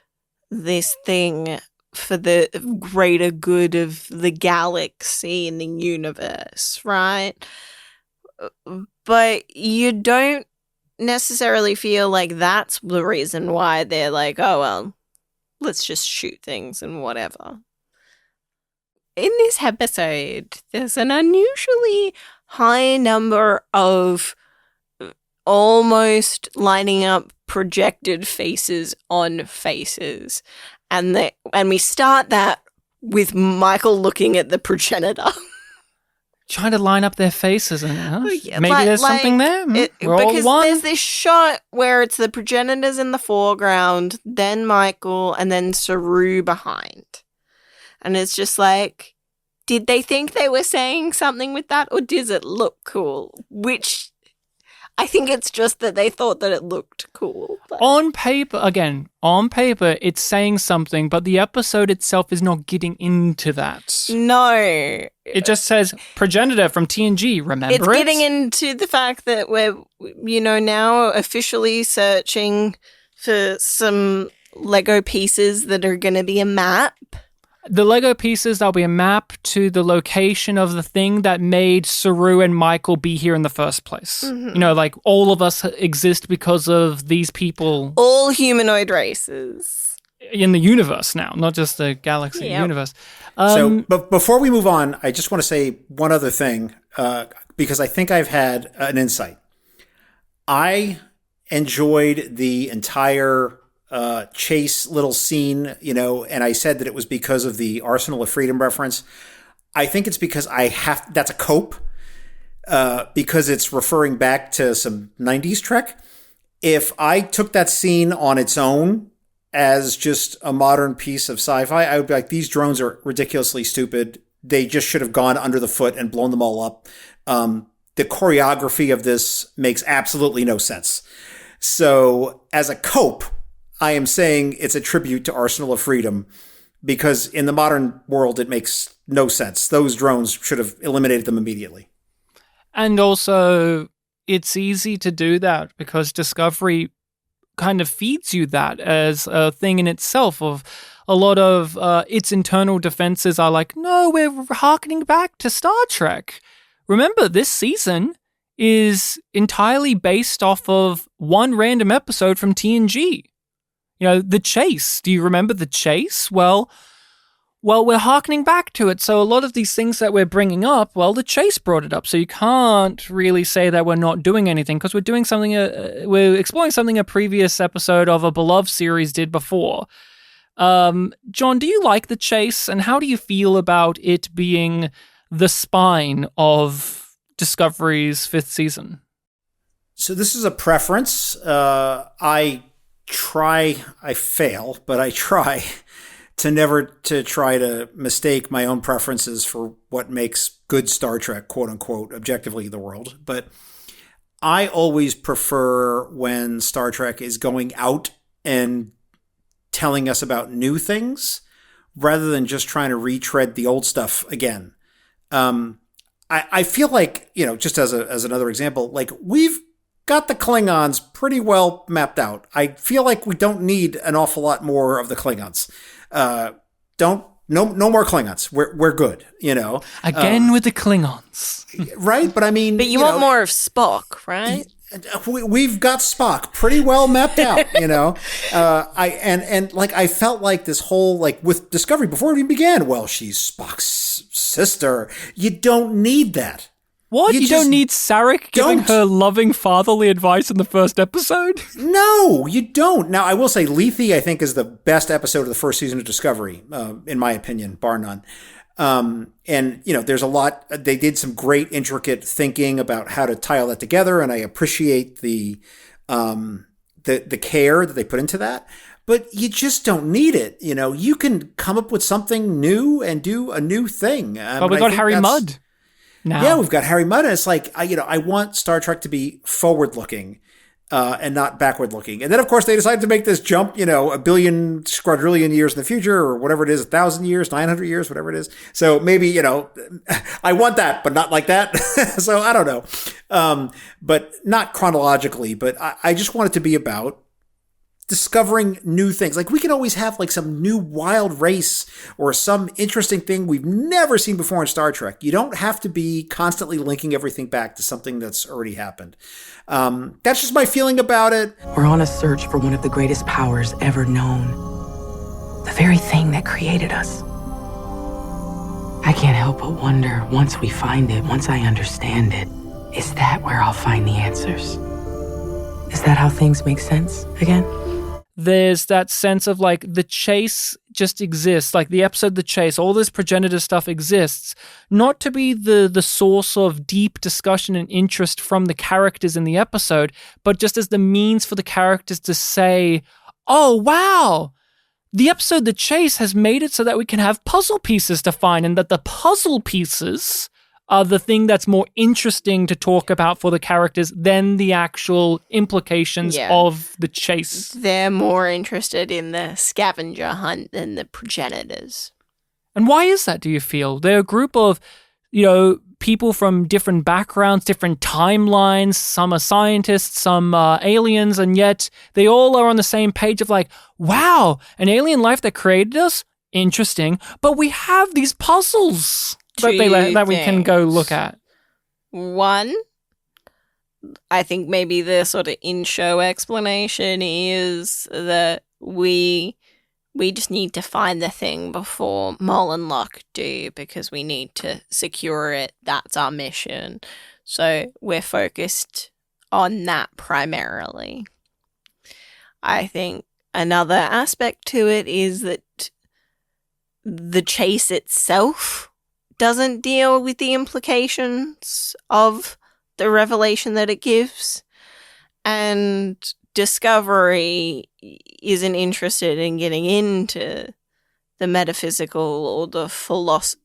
this thing for the greater good of the galaxy and the universe, right? But you don't necessarily feel like that's the reason why they're like, oh, well, let's just shoot things and whatever. In this episode, there's an unusually high number of almost lining up projected faces on faces. And we start that with Michael looking at the progenitor. Trying to line up their faces, and maybe there's something there. We're all because one. There's this shot where it's the progenitors in the foreground, then Michael, and then Saru behind. And it's just like, did they think they were saying something with that, or does it look cool? Which, I think it's just that they thought that it looked cool. But. On paper, it's saying something, but the episode itself is not getting into that. No. It just says progenitor from TNG, remember it's getting into the fact that we're, now officially searching for some Lego pieces that are going to be a map. The Lego pieces, there'll be a map to the location of the thing that made Saru and Michael be here in the first place. Mm-hmm. Like, all of us exist because of these people. All humanoid races. In the universe now, not just the galaxy universe. But before we move on, I just want to say one other thing, because I think I've had an insight. I enjoyed the entire chase little scene, and I said that it was because of the Arsenal of Freedom reference. I think it's because that's a cope, because it's referring back to some 90s Trek. If I took that scene on its own as just a modern piece of sci-fi, I would be like, these drones are ridiculously stupid. They just should have gone under the foot and blown them all up. The choreography of this makes absolutely no sense. So as a cope, I am saying it's a tribute to Arsenal of Freedom, because in the modern world, it makes no sense. Those drones should have eliminated them immediately. And also, it's easy to do that because Discovery kind of feeds you that as a thing in itself. Of a lot of its internal defenses are like, no, we're harkening back to Star Trek. Remember, this season is entirely based off of one random episode from TNG. The chase. Do you remember the chase? Well, we're harkening back to it. So a lot of these things that we're bringing up, the chase brought it up. So you can't really say that we're not doing anything, because we're doing something, we're exploring something a previous episode of a beloved series did before. John, do you like the chase? And how do you feel about it being the spine of Discovery's 5th season? So this is a preference. I fail, but I try to never to try to mistake my own preferences for what makes good Star Trek, quote unquote, objectively the world. But I always prefer when Star Trek is going out and telling us about new things rather than just trying to retread the old stuff again. I feel like, just as another example, like we've got the Klingons pretty well mapped out. I feel like we don't need an awful lot more of the Klingons. No more Klingons. We're good, Again with the Klingons. Right? But I mean... But you want more of Spock, right? We've got Spock pretty well mapped out, you know. I felt like this whole, like, with Discovery before it even began. Well, she's Spock's sister. You don't need that. What? You don't need Sarek giving her loving fatherly advice in the first episode? No, you don't. Now, I will say Lethe, I think, is the best episode of the first season of Discovery, in my opinion, bar none. And, you know, there's a lot, they did some great intricate thinking about how to tie all that together. And I appreciate the care that they put into that, but you just don't need it. You know, you can come up with something new and do a new thing. But we got Harry Mudd now. Yeah, we've got Harry Mudd. And it's like, I want Star Trek to be forward looking. And not backward looking. And then, of course, they decided to make this jump, you know, 1 billion squadrillion years in the future, or whatever it is, 1,000 years, 900 years, whatever it is. So maybe, you know, I want that, but not like that. So I don't know. But not chronologically, but I just want it to be about discovering new things. Like, we can always have like some new wild race or some interesting thing we've never seen before in Star Trek. You don't have to be constantly linking everything back to something that's already happened. That's just my feeling about it. We're on a search for one of the greatest powers ever known. The very thing that created us. I can't help but wonder, once we find it, once I understand it, is that where I'll find the answers? Is that how things make sense again? There's that sense of like the chase just exists, like the episode The Chase, all this progenitor stuff exists, not to be the source of deep discussion and interest from the characters in the episode, but just as the means for the characters to say, oh, wow, the episode The Chase has made it so that we can have puzzle pieces to find, and that the puzzle pieces are the thing that's more interesting to talk about for the characters than the actual implications of the chase. They're more interested in the scavenger hunt than the progenitors. And why is that, do you feel? They're a group of, you know, people from different backgrounds, different timelines. Some are scientists, some are aliens, and yet they all are on the same page of like, wow, an alien life that created us? Interesting. But we have these puzzles that we can go look at. One, I think maybe the sort of in-show explanation is that we just need to find the thing before Mol and Locke do, because we need to secure it. That's our mission. So we're focused on that primarily. I think another aspect to it is that the chase itself doesn't deal with the implications of the revelation that it gives. And Discovery isn't interested in getting into the metaphysical or the philosophy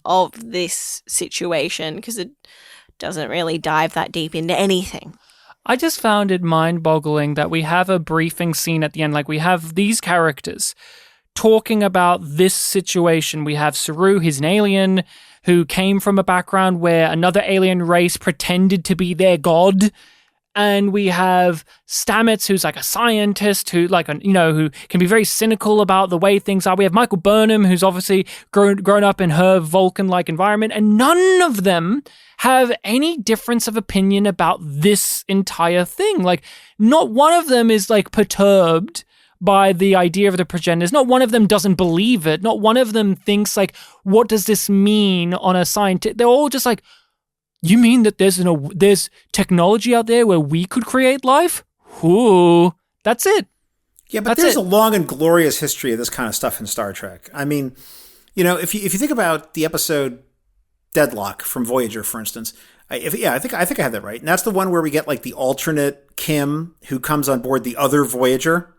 of this situation, because it doesn't really dive that deep into anything. I just found it mind-boggling that we have a briefing scene at the end. Like, we have these characters talking about this situation. We have Saru, he's an alien who came from a background where another alien race pretended to be their god. And we have Stamets, who's like a scientist who, like, who can be very cynical about the way things are. We have Michael Burnham, who's obviously grown up in her Vulcan-like environment, and none of them have any difference of opinion about this entire thing. Like, not one of them is like perturbed by the idea of the progenitors. Not one of them doesn't believe it. Not one of them thinks like, what does this mean on a scientific? They're all just like, you mean that there's technology out there where we could create life? Ooh, that's it. Yeah, but there's a long and glorious history of this kind of stuff in Star Trek. I mean, you know, if you think about the episode Deadlock from Voyager, for instance, I think I had that right. And that's the one where we get like the alternate Kim who comes on board the other Voyager.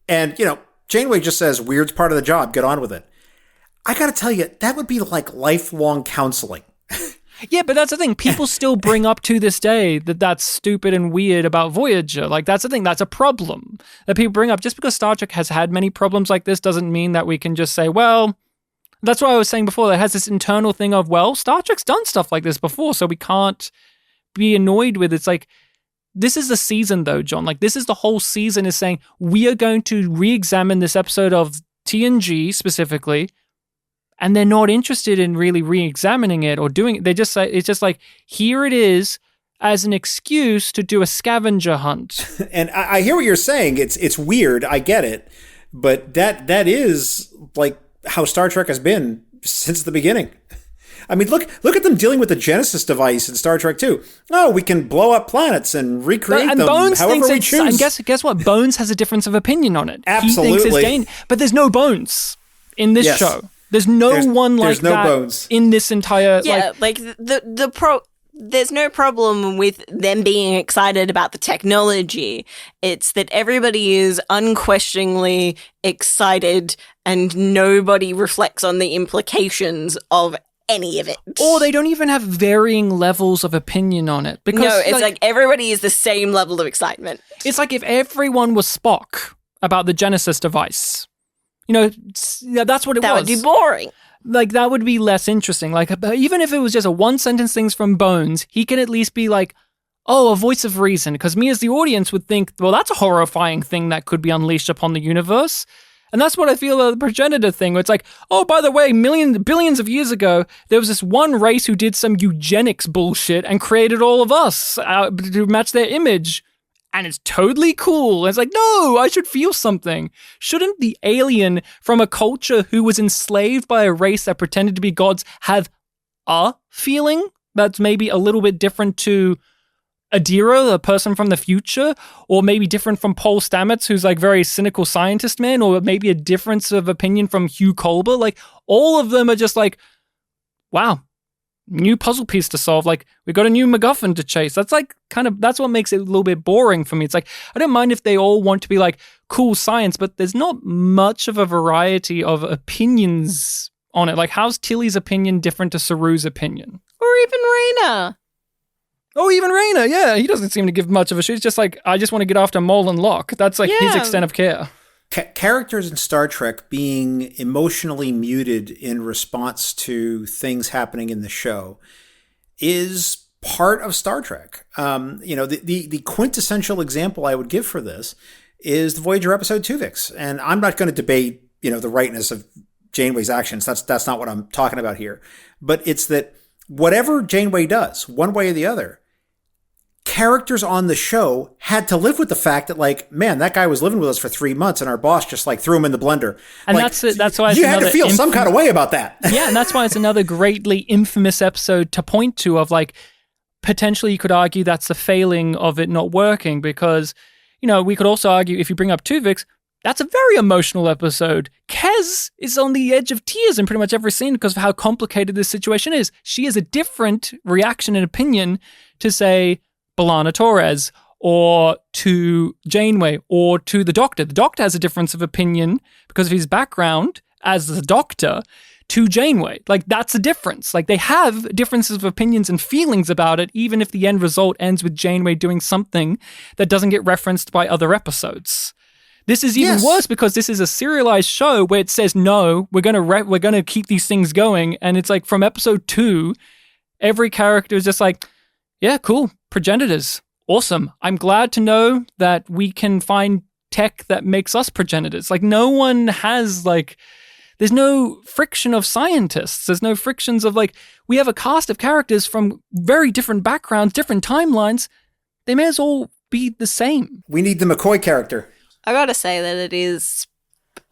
And, you know, Janeway just says, weird's part of the job, get on with it. I got to tell you, that would be like lifelong counseling. Yeah, but that's the thing. People still bring up to this day that that's stupid and weird about Voyager. Like, that's the thing. That's a problem that people bring up. Just because Star Trek has had many problems like this doesn't mean that we can just say, well, that's what I was saying before. It has this internal thing of, well, Star Trek's done stuff like this before, so we can't be annoyed with it. It's like, this is the season, though, John. Like, this is the whole season is saying, we are going to re-examine this episode of TNG specifically, and they're not interested in really re-examining it or doing it. They just say, it's just like, here it is. as an excuse to do a scavenger hunt. And I hear what you're saying. It's weird. I get it. But that is like how Star Trek has been since the beginning. I mean, look at them dealing with the Genesis device in Star Trek 2. Oh, we can blow up planets and recreate them Bones however we choose. And guess what? Bones has a difference of opinion on it. Absolutely. He thinks but there's no Bones in this show. There's no one like that Bones in this entire... There's no problem with them being excited about the technology. It's that everybody is unquestioningly excited and nobody reflects on the implications of any of it. Or they don't even have varying levels of opinion on it. Because, no, it's like everybody is the same level of excitement. It's like if everyone was Spock about the Genesis device. That's what it was. That would be boring. Like, that would be less interesting. Like, even if it was just a one-sentence things from Bones, he can at least be like, oh, a voice of reason. Because me as the audience would think, well, that's a horrifying thing that could be unleashed upon the universe. And that's what I feel about the progenitor thing, where it's like, oh, by the way, billions of years ago, there was this one race who did some eugenics bullshit and created all of us to match their image. And it's totally cool. It's like, no, I should feel something. Shouldn't the alien from a culture who was enslaved by a race that pretended to be gods have a feeling that's maybe a little bit different to Adira, the person from the future, or maybe different from Paul Stamets, who's like very cynical scientist man, or maybe a difference of opinion from Hugh Culber? Like, all of them are just like, wow, new puzzle piece to solve. Like, we got a new MacGuffin to chase. That's like that's what makes it a little bit boring for me. It's like, I don't mind if they all want to be like cool science, but there's not much of a variety of opinions on it. Like, how's Tilly's opinion different to Saru's opinion? Or even Rayna. Oh, even Rayna, yeah. He doesn't seem to give much of a shit. He's just like, I just want to get after Mole and Locke. That's like his extent of care. Characters in Star Trek being emotionally muted in response to things happening in the show is part of Star Trek. The quintessential example I would give for this is the Voyager episode Tuvix. And I'm not going to debate, the rightness of Janeway's actions. That's not what I'm talking about here. But it's that whatever Janeway does, one way or the other, characters on the show had to live with the fact that, like, man, that guy was living with us for 3 months and our boss just like threw him in the blender. And like, that's why you had to feel some kind of way about that. Yeah, and that's why it's another greatly infamous episode to point to of, like, potentially you could argue that's the failing of it not working, because, we could also argue if you bring up Tuvix, that's a very emotional episode. Kez is on the edge of tears in pretty much every scene because of how complicated this situation is. She has a different reaction and opinion to, say, B'Elanna Torres, or to Janeway, or to the Doctor. The Doctor has a difference of opinion because of his background as the Doctor to Janeway. Like, that's a difference. Like, they have differences of opinions and feelings about it, even if the end result ends with Janeway doing something that doesn't get referenced by other episodes. This is even worse because this is a serialized show where it says, no, we're gonna keep these things going. And it's like, from episode 2, every character is just like, yeah, cool, progenitors, awesome. I'm glad to know that we can find tech that makes us progenitors. Like, no one has, like, there's no friction of scientists. There's no frictions of, like, we have a cast of characters from very different backgrounds, different timelines. They may as well be the same. We need the McCoy character. I gotta say that it is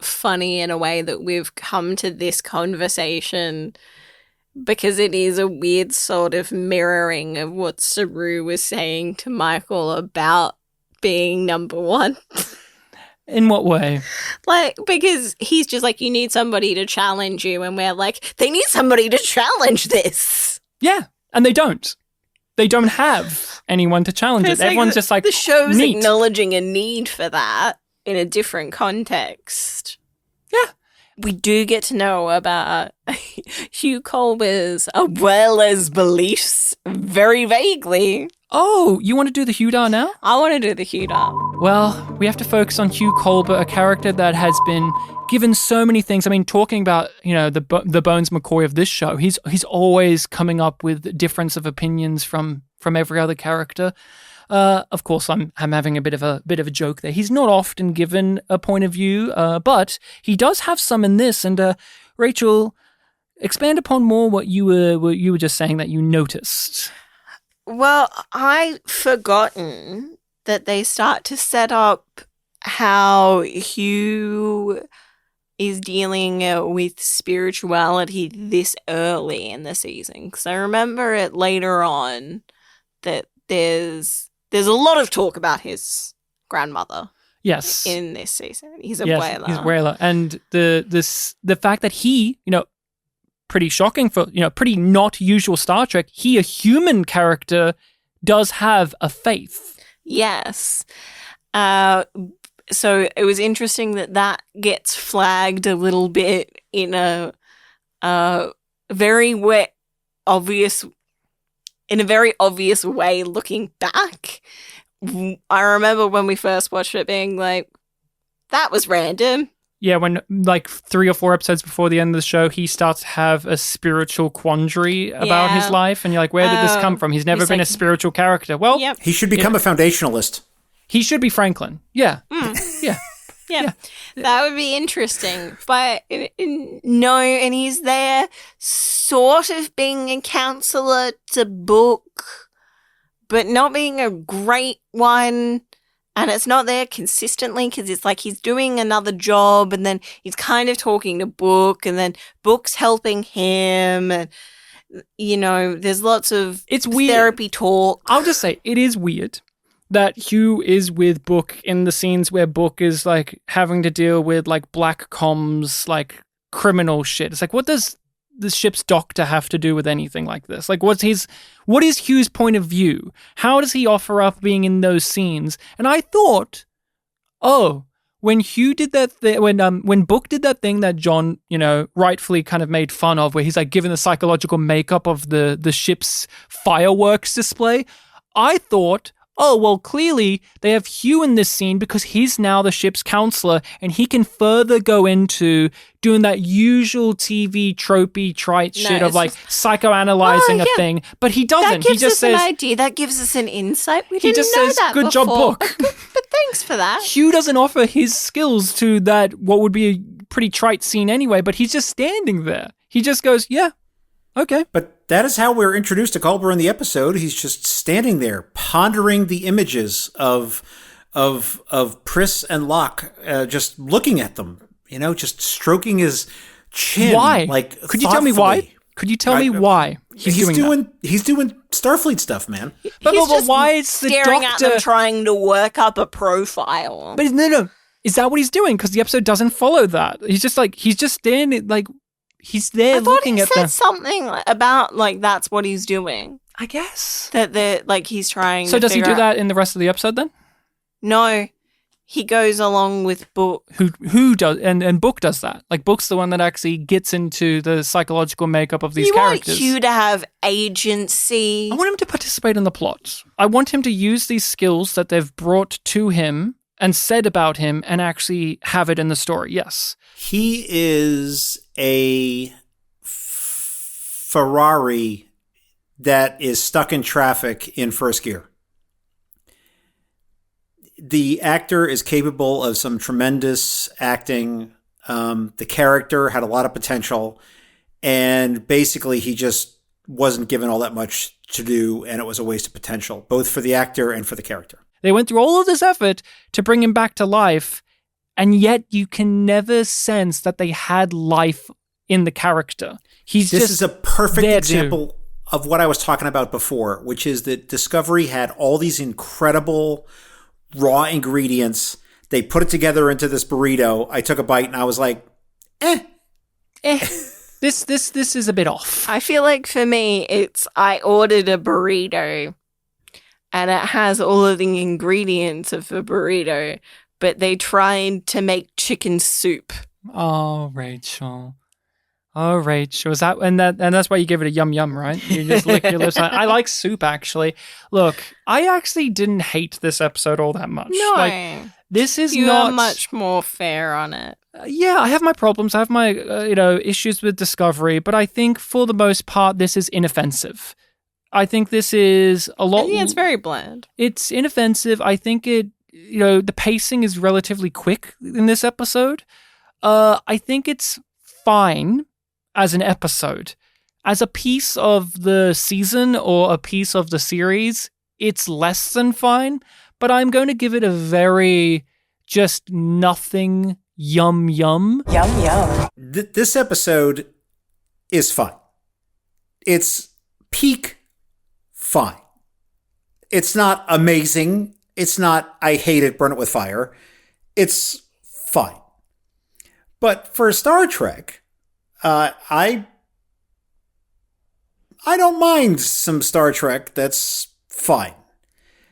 funny in a way that we've come to this conversation because it is a weird sort of mirroring of what Saru was saying to Michael about being number one. In what way? Like, because he's just like, you need somebody to challenge you, and we're like, they need somebody to challenge this. Yeah, and they don't. They don't have anyone to challenge it. Everyone's just like, the show's neat. Acknowledging a need for that in a different context. Yeah. We do get to know about Hugh Culber's as beliefs very vaguely. Oh, you want to do the Hughdar now? I want to do the Hughdar. Well, we have to focus on Hugh Culber, a character that has been given so many things. I mean, talking about, the Bones McCoy of this show, he's always coming up with difference of opinions from every other character. Of course, I'm having a bit of a joke there. He's not often given a point of view, but he does have some in this. And Rachel, expand upon more what you were just saying that you noticed. Well, I've forgotten that they start to set up how Hugh is dealing with spirituality this early in the season. Because I remember it later on that there's a lot of talk about his grandmother. Yes. In this season. He's a yes, whaler. He's a whaler. And the fact that he, pretty shocking for, pretty not usual Star Trek, he, a human character, does have a faith. Yes. So it was interesting that gets flagged a little bit in a very obvious way looking back. I remember when we first watched it being like, that was random. Yeah, when like 3 or 4 episodes before the end of the show, he starts to have a spiritual quandary about his life. And you're like, where did this come from? He's never been a spiritual character. Well, he should become a foundationalist. He should be Franklin. Yeah. Yeah. That would be interesting. But no, and he's there sort of being a counselor to Book, but not being a great one. And it's not there consistently because it's like he's doing another job and then he's kind of talking to Book and then Book's helping him. And, there's lots of therapy talk. I'll just say it is weird that Hugh is with Book in the scenes where Book is like having to deal with like black comms, like criminal shit. It's like, what does the ship's doctor have to do with anything like this? Like, what is Hugh's point of view? How does he offer up being in those scenes? And I thought, when Hugh did that thing, when Book did that thing that John, rightfully kind of made fun of, where he's like given the psychological makeup of the ship's fireworks display, I thought, clearly they have Hugh in this scene because he's now the ship's counselor and he can further go into doing that usual TV tropey trite shit of like psychoanalyzing a thing, but he doesn't. That gives he just us says, an idea. That gives us an insight. We didn't just know says, that "Good job, before." Book." But thanks for that. Hugh doesn't offer his skills to that, what would be a pretty trite scene anyway, but he's just standing there. He just goes, yeah, okay. But that is how we're introduced to Culber in the episode. He's just standing there, pondering the images of Pris and Locke, just looking at them, just stroking his chin. Why? Like, could you tell me why? Could you tell me why he's doing Starfleet stuff, man. But why is the staring at doctor them trying to work up a profile? But no. Is that what he's doing? Because the episode doesn't follow that. He's just standing, like, he's there looking at them. I thought he said something about, like, that's what he's doing. I guess. That they're, like, he's trying So to does he do figure out- that in the rest of the episode then? No. He goes along with Book. Who does, and Book does that. Like, Book's the one that actually gets into the psychological makeup of these characters. You want Hugh to have agency. I want him to participate in the plot. I want him to use these skills that they've brought to him and said about him and actually have it in the story, yes. He is a Ferrari that is stuck in traffic in first gear. The actor is capable of some tremendous acting. The character had a lot of potential. And basically, he just wasn't given all that much to do, and it was a waste of potential, both for the actor and for the character. They went through all of this effort to bring him back to life, and yet you can never sense that they had life in the character. This is a perfect example of what I was talking about before, which is that Discovery had all these incredible raw ingredients. They put it together into this burrito. I took a bite and I was like, This is a bit off. I feel like for me, I ordered a burrito and it has all of the ingredients of a burrito, but they tried to make chicken soup. Oh, Rachel. Is that and that's why you give it a yum yum, right? You just lick your lips. I like soup, actually. Look, I actually didn't hate this episode all that much. No, like, this is you not are much more fair on it. Yeah, I have my problems. I have my issues with Discovery, but I think for the most part, this is inoffensive. I think this is a lot. Yeah, it's very bland. It's inoffensive. I think the pacing is relatively quick in this episode. I think it's fine as an episode. as a piece of the season or a piece of the series, it's less than fine, but I'm going to give it a very just nothing yum yum. Yum yum. This episode is fine. It's peak fine. It's not amazing. It's not, I hate it, burn it with fire. It's fine. But for Star Trek, I don't mind some Star Trek that's fine.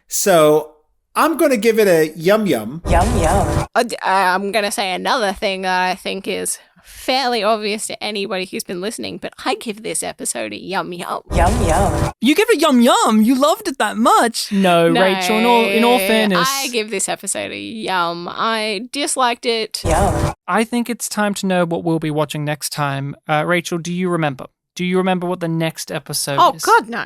So I'm going to give it a yum yum. Yum yum. I'm going to say another thing that I think is fairly obvious to anybody who's been listening, but I give this episode a yum yum. Yum yum. You give it yum yum? You loved it that much? No, Rachel, in all fairness. I give this episode a yum. I disliked it. Yum. I think it's time to know what we'll be watching next time. Rachel, do you remember? Do you remember what the next episode is? God, no.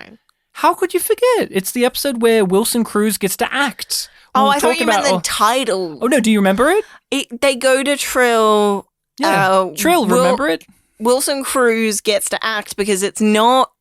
How could you forget? It's the episode where Wilson Cruz gets to act. I thought you meant the title. Oh, no, do you remember it? They go to Trill. Yeah, Trill, remember it? Wilson Cruz gets to act because it's not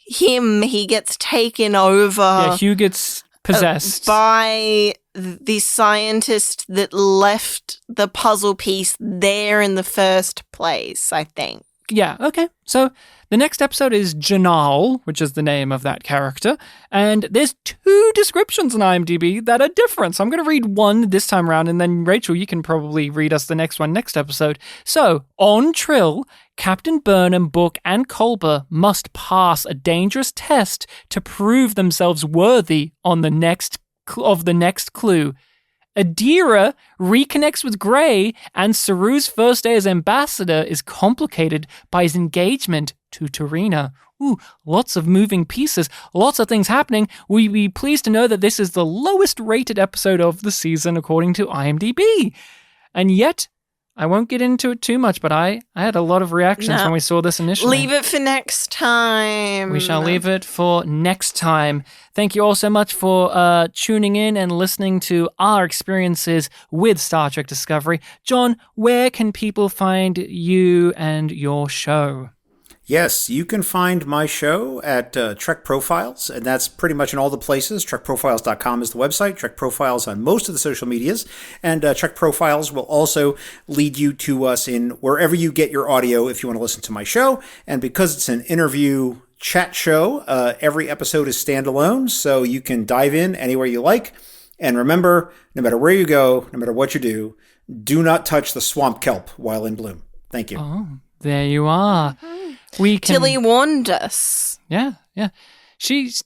him. He gets taken over. Yeah, Hugh gets possessed. By the scientist that left the puzzle piece there in the first place, I think. Yeah, okay. So the next episode is Janal, which is the name of that character, and there's 2 descriptions on IMDb that are different. So I'm going to read one this time around, and then Rachel, you can probably read us the next one next episode. So, on Trill, Captain Burnham, Book, and Culber must pass a dangerous test to prove themselves worthy on the next clue. Adira reconnects with Gray, and Saru's first day as ambassador is complicated by his engagement to Tarina. Ooh, lots of moving pieces, lots of things happening. We'd be pleased to know that this is the lowest rated episode of the season according to IMDb. And yet, I won't get into it too much, but I had a lot of reactions when we saw this initially. Leave it for next time. We shall leave it for next time. Thank you all so much for tuning in and listening to our experiences with Star Trek Discovery. John, where can people find you and your show? Yes, you can find my show at Trek Profiles, and that's pretty much in all the places. TrekProfiles.com is the website. Trek Profiles on most of the social medias, and Trek Profiles will also lead you to us in wherever you get your audio if you want to listen to my show. And because it's an interview chat show, every episode is standalone, so you can dive in anywhere you like. And remember, no matter where you go, no matter what you do not touch the swamp kelp while in bloom. Thank you. Oh, there you are. Tilly warned us. Yeah. Tilly's,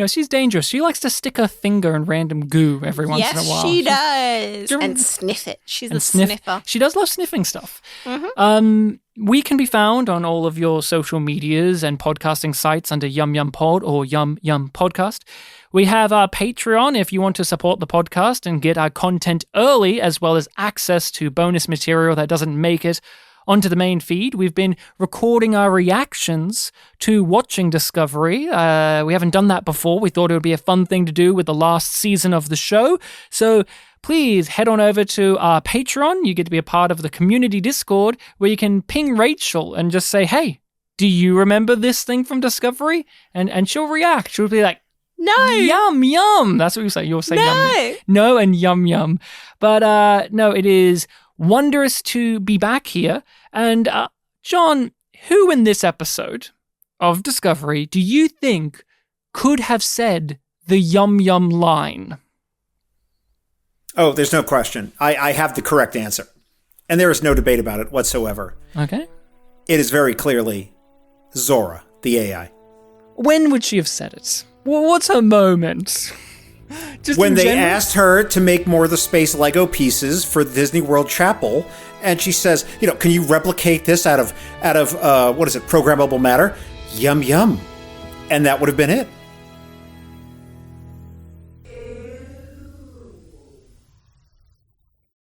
she's dangerous. She likes to stick her finger in random goo every once in a while. Yes, she does. And sniff it. She's a sniffer. She does love sniffing stuff. Mm-hmm. We can be found on all of your social medias and podcasting sites under yumyumpod or yumyumpodcast. We have our Patreon if you want to support the podcast and get our content early, as well as access to bonus material that doesn't make it onto the main feed. We've been recording our reactions to watching Discovery. We haven't done that before. We thought it would be a fun thing to do with the last season of the show. So please head on over to our Patreon. You get to be a part of the community Discord where you can ping Rachel and just say, hey, do you remember this thing from Discovery? And she'll react. She'll be like, no. Yum, yum. That's what you say. You'll say no. Yum. No and yum, yum. But no, it is wondrous to be back here. And John, who in this episode of Discovery do you think could have said the yum yum line? Oh, there's no question. I have the correct answer. And there is no debate about it whatsoever. Okay. It is very clearly Zora, the AI. When would she have said it? What's her moment? Just when they asked her to make more of the space Lego pieces for the Disney World Chapel, and she says, can you replicate this out of what is it, programmable matter? Yum yum. And that would have been it.